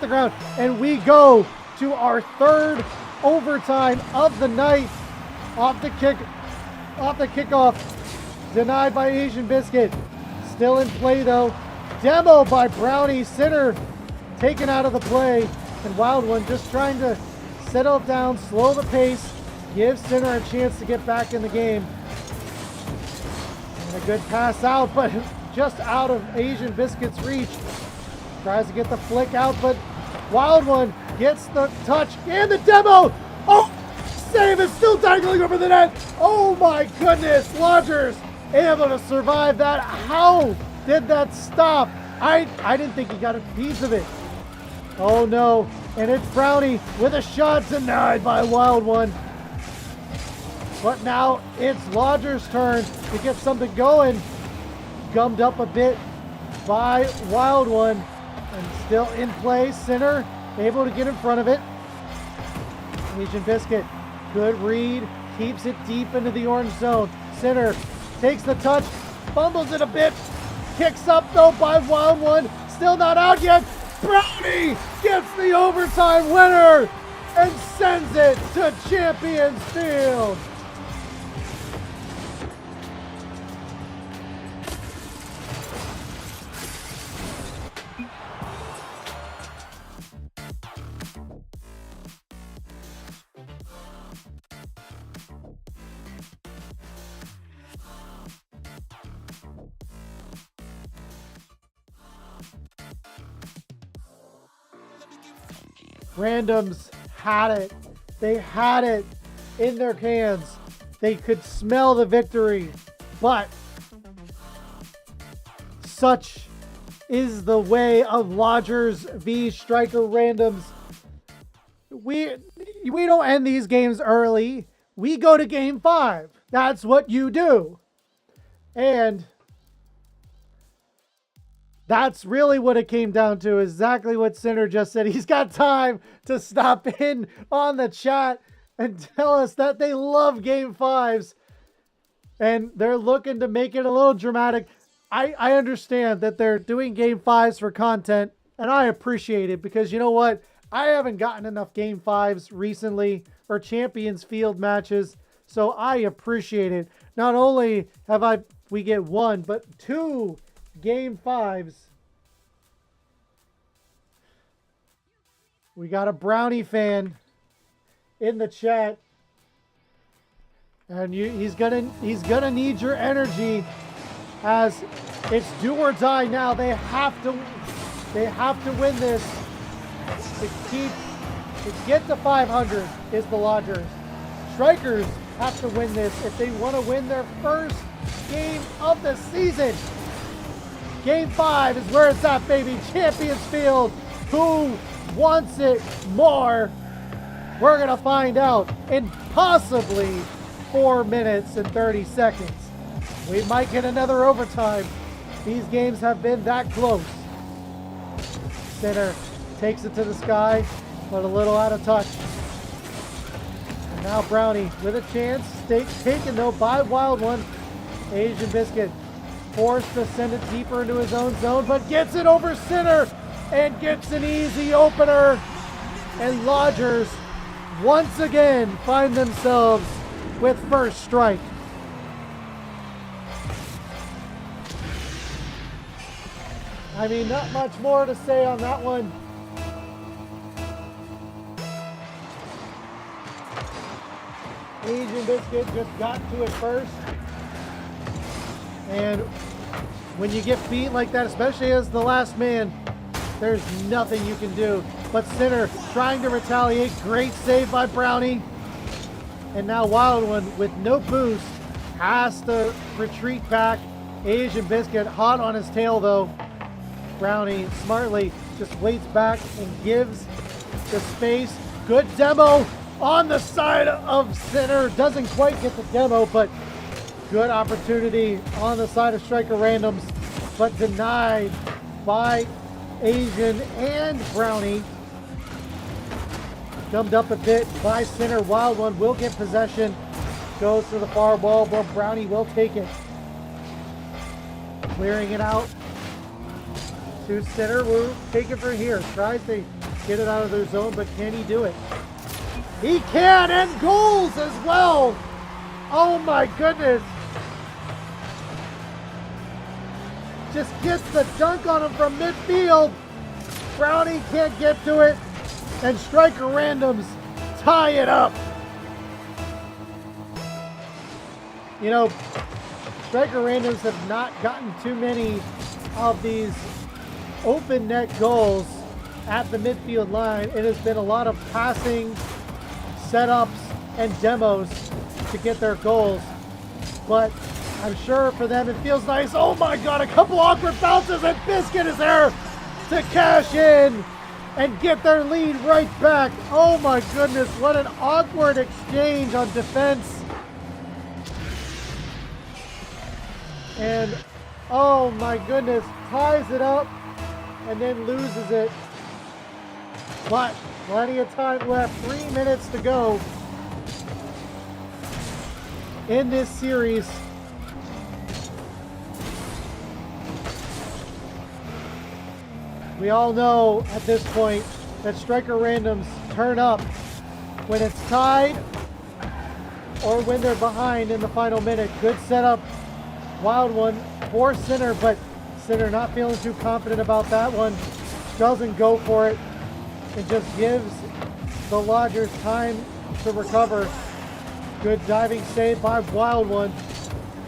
the ground, and we go to our 3rd overtime of the night. Off the kickoff, denied by Asian Biscuit. Still in play though. Demo by Brownie, center taken out of the play, and Wild One just trying to settle down, slow the pace, give center a chance to get back in the game. And a good pass out, but just out of Asian Biscuit's reach. Tries to get the flick out, but Wild One gets the touch and the demo. Oh, save is still dangling over the net. Oh my goodness, Lodgers able to survive that. How did that stop? I didn't think he got a piece of it. Oh no, and it's Brownie with a shot denied by Wild One. But now it's Lodgers' turn to get something going. Gummed up a bit by Wild One, and still in play. Center able to get in front of it. Asian Biscuit, good read, keeps it deep into the orange zone. Center takes the touch, fumbles it a bit, kicks up though by Wild One, still not out yet. Brownie gets the overtime winner and sends it to Champions Field. Randoms had it. They had it in their hands. They could smell the victory, but such is the way of Lodgers v Stryker randoms. We don't end these games early. We go to game 5. That's what you do. And that's really what it came down to. Exactly what Center just said. He's got time to stop in on the chat and tell us that they love game 5s. And they're looking to make it a little dramatic. I understand that they're doing game 5s for content, and I appreciate it because you know what? I haven't gotten enough game 5s recently or Champions Field matches, so I appreciate it. Not only have we get 1, but 2 game 5s. We got a Brownie fan in the chat, and he's gonna need your energy, as it's do or die now. They have to win this to get to 500. Is the Lodgers. Strikers have to win this if they want to win their first game of the season. Game 5 is where it's at, baby. Champions Field. Who wants it more? We're going to find out in possibly 4 minutes and 30 seconds. We might get another overtime. These games have been that close. Center takes it to the sky, but a little out of touch. Now Brownie with a chance. Taken though by Wild One. Asian Biscuit forced to send it deeper into his own zone, but gets it over center and gets an easy opener. And Lodgers once again find themselves with first strike. I mean, not much more to say on that one. Asian Biscuit just got to it first. And when you get beat like that, especially as the last man, there's nothing you can do. But Center trying to retaliate. Great save by Brownie. And now Wild One with no boost has to retreat back. Asian Biscuit hot on his tail though. Brownie smartly just waits back and gives the space. Good demo on the side of Center. Doesn't quite get the demo, but good opportunity on the side of Stryker Randoms, but denied by Asian and Brownie. Jumped up a bit by Center. Wild One will get possession. Goes to the far wall, but Brownie will take it. Clearing it out to Center. Will take it from here. Tries to get it out of their zone, but can he do it? He can, and goals as well. Oh my goodness. Just gets the dunk on him from midfield. Brownie can't get to it, and Stryker Randoms tie it up. You know, Stryker Randoms have not gotten too many of these open net goals at the midfield line. It has been a lot of passing, setups, and demos to get their goals. But I'm sure for them it feels nice. Oh my God, a couple awkward bounces, and Biscuit is there to cash in and get their lead right back. Oh my goodness, what an awkward exchange on defense. And oh my goodness, ties it up and then loses it. But plenty of time left, 3 minutes to go in this series. We all know at this point that Stryker Randoms turn up when it's tied or when they're behind in the final minute. Good setup, Wild One for Center, but Center not feeling too confident about that one. Doesn't go for it. It just gives the Lodgers time to recover. Good diving save by Wild One.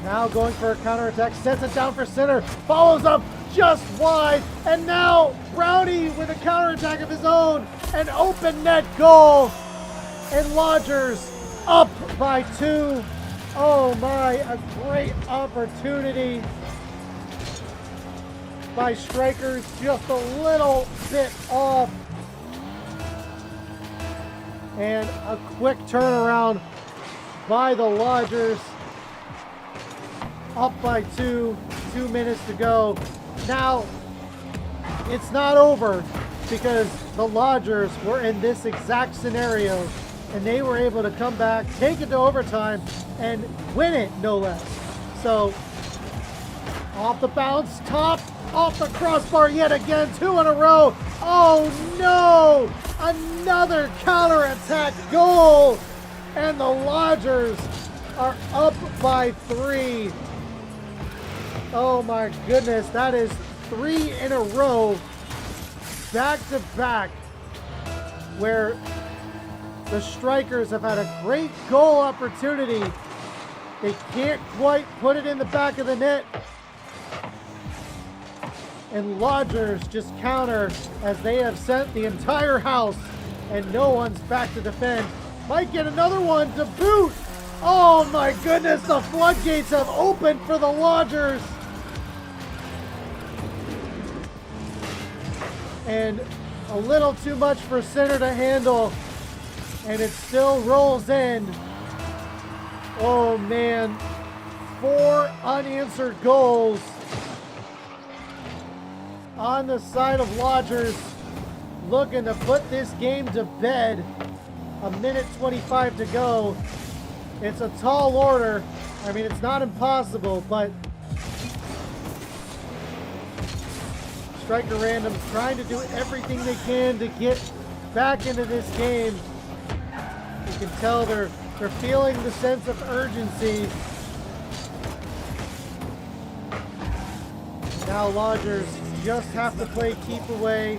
Now going for a counterattack, sets it down for Center, follows up just wide, and now Brownie with a counterattack of his own, an open net goal, and Lodgers up by 2. Oh my, a great opportunity by Strikers, just a little bit off. And a quick turnaround by the Lodgers. Up by 2, 2 minutes to go. Now, it's not over because the Lodgers were in this exact scenario and they were able to come back, take it to overtime, and win it, no less. So, off the bounce, top, off the crossbar yet again, 2 in a row. Oh no! Another counterattack goal! And the Lodgers are up by 3. Oh my goodness, that is 3 in a row, back to back, where the Strikers have had a great goal opportunity. They can't quite put it in the back of the net. And Lodgers just counter as they have sent the entire house and no one's back to defend. Might get another one to boot. Oh my goodness, the floodgates have opened for the Lodgers. And a little too much for Center to handle, and it still rolls in. Oh man, 4 unanswered goals on the side of Lodgers, looking to put this game to bed. A minute 25 to go. It's a tall order. I mean, it's not impossible, but Stryker Random's trying to do everything they can to get back into this game. You can tell they're feeling the sense of urgency. Now Lodgers just have to play keep away,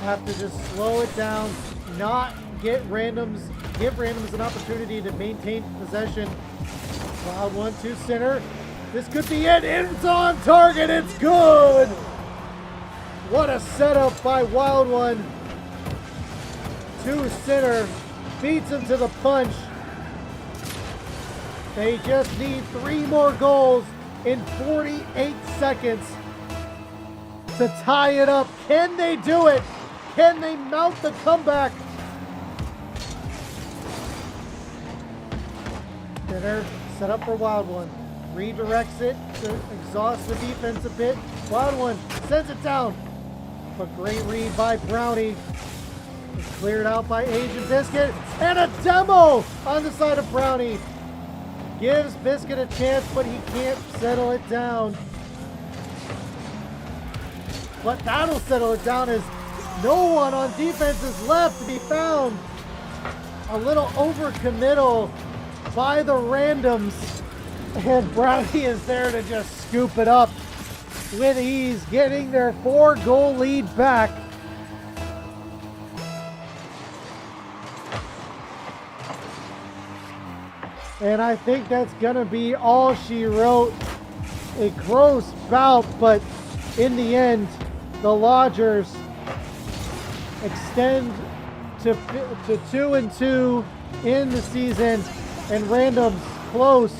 have to just slow it down, not give randoms an opportunity to maintain possession. Wild 1-2 center. This could be it. It's on target. It's good. What a setup by Wild One. 2 center. Beats him to the punch. They just need 3 more goals in 48 seconds to tie it up. Can they do it? Can they mount the comeback? Center set up for Wild One. Redirects it to exhaust the defense a bit. Wild One sends it down. But great read by Brownie. It's cleared out by Asian Biscuit. And a demo on the side of Brownie. Gives Biscuit a chance, but he can't settle it down. But that'll settle it down as no one on defense is left to be found. A little overcommittal by the randoms. And Brownie is there to just scoop it up with ease, getting their 4-goal lead back. And I think that's going to be all she wrote. A close bout, but in the end, the Lodgers extend to 2-2 in the season, and Random's close,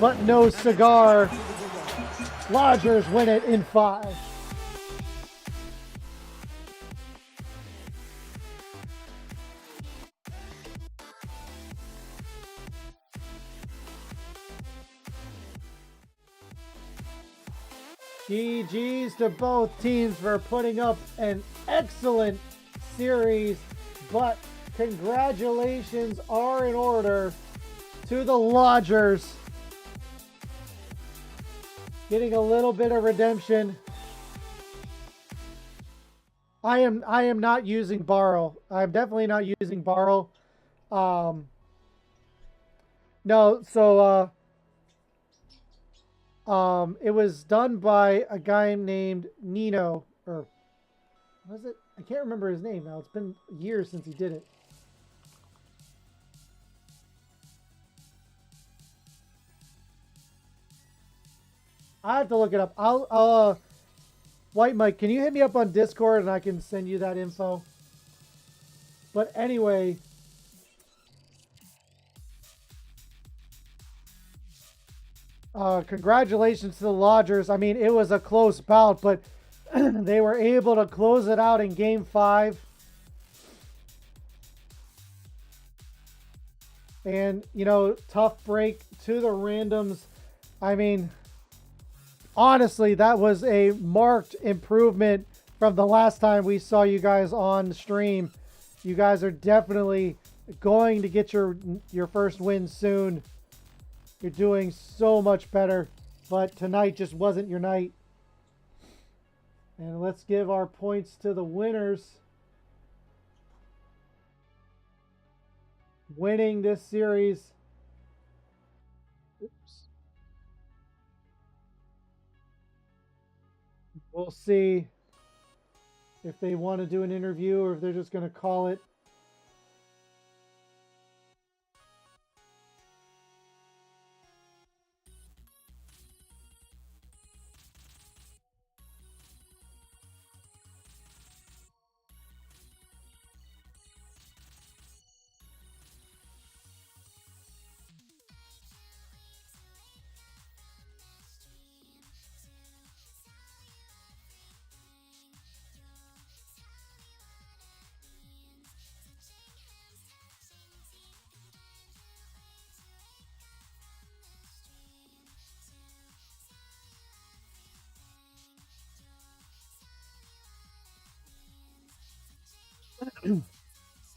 but no cigar. Lodgers win it in 5. GG's to both teams for putting up an excellent series, but congratulations are in order to the Lodgers. Getting a little bit of redemption. I am not using borrow. I'm definitely not using borrow. No, so it was done by a guy named Nino, or was it? I can't remember his name now. It's been years since he did it. I have to look it up. I'll White Mike, can you hit me up on Discord and I can send you that info? But anyway, congratulations to the Lodgers. I mean, it was a close bout, but they were able to close it out in Game 5. And, you know, tough break to the randoms. I mean, honestly, that was a marked improvement from the last time we saw you guys on the stream. You guys are definitely going to get your first win soon. You're doing so much better, but tonight just wasn't your night. And let's give our points to the winners. Winning this series. Oops. We'll see if they want to do an interview or if they're just going to call it.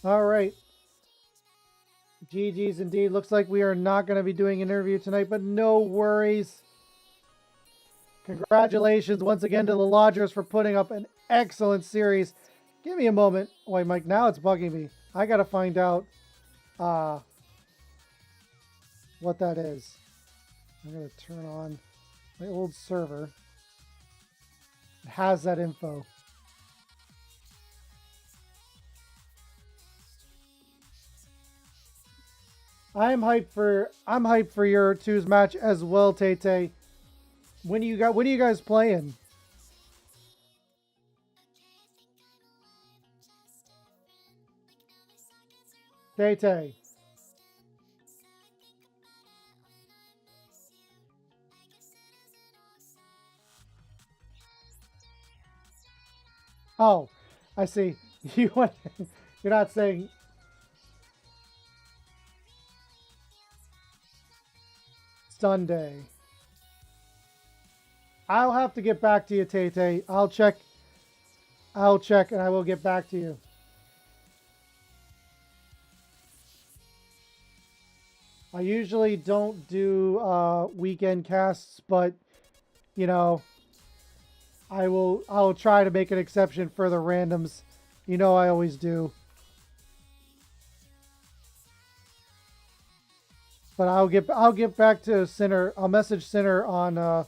All right. GG's indeed. Looks like we are not going to be doing an interview tonight, but no worries. Congratulations once again to the Lodgers for putting up an excellent series. Give me a moment. Wait, Mike, now it's bugging me. I got to find out what that is. I'm going to turn on my old server. It has that info. I'm hyped for your twos match as well, Tay. When are you guys playing? Tay. Oh, I see. You're not saying Sunday. I'll have to get back to you, Tay. I'll check and I will get back to you. I usually don't do weekend casts, but you know, I'll try to make an exception for the randoms. You know I always do. But I'll get back to Sinner. I'll message Sinner on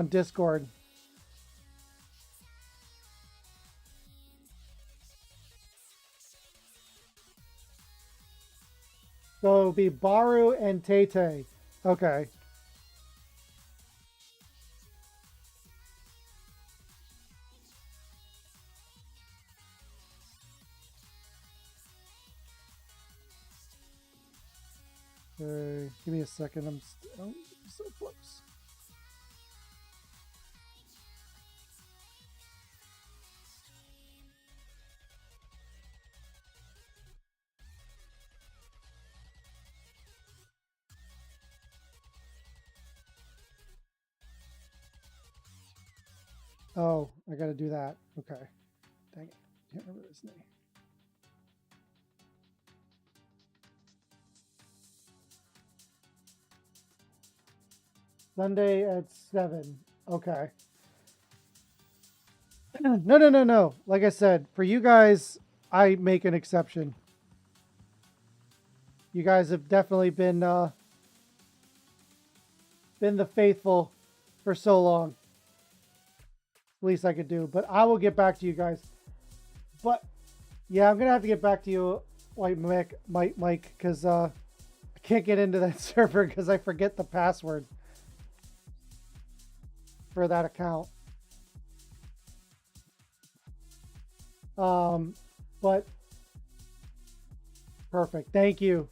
Discord. So it'll be Baru and Tay. Okay. Give me a second. I'm so close. Oh, I gotta do that. Okay. Dang it. Can't remember his name. Sunday at 7. Okay. No. Like I said, for you guys, I make an exception. You guys have definitely been the faithful for so long. Least I could do, but I will get back to you guys. But yeah, I'm gonna have to get back to you, Mike, because I can't get into that server because I forget the password for that account. But perfect, thank you.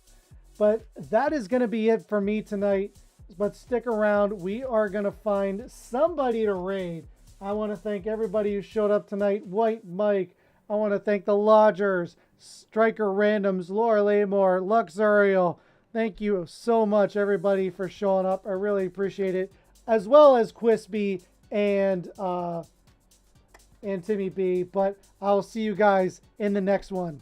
But that is gonna be it for me tonight. But stick around, we are gonna find somebody to raid. I want to thank everybody who showed up tonight. White Mike. I want to thank the Lodgers, Stryker Randoms, Laura Laymore, Luxurial. Thank you so much, everybody, for showing up. I really appreciate it. As well as Quisby and Timmy B. But I'll see you guys in the next one.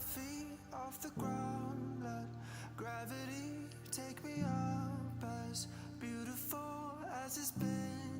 feet off the ground. Let gravity take me up, as beautiful as it's been.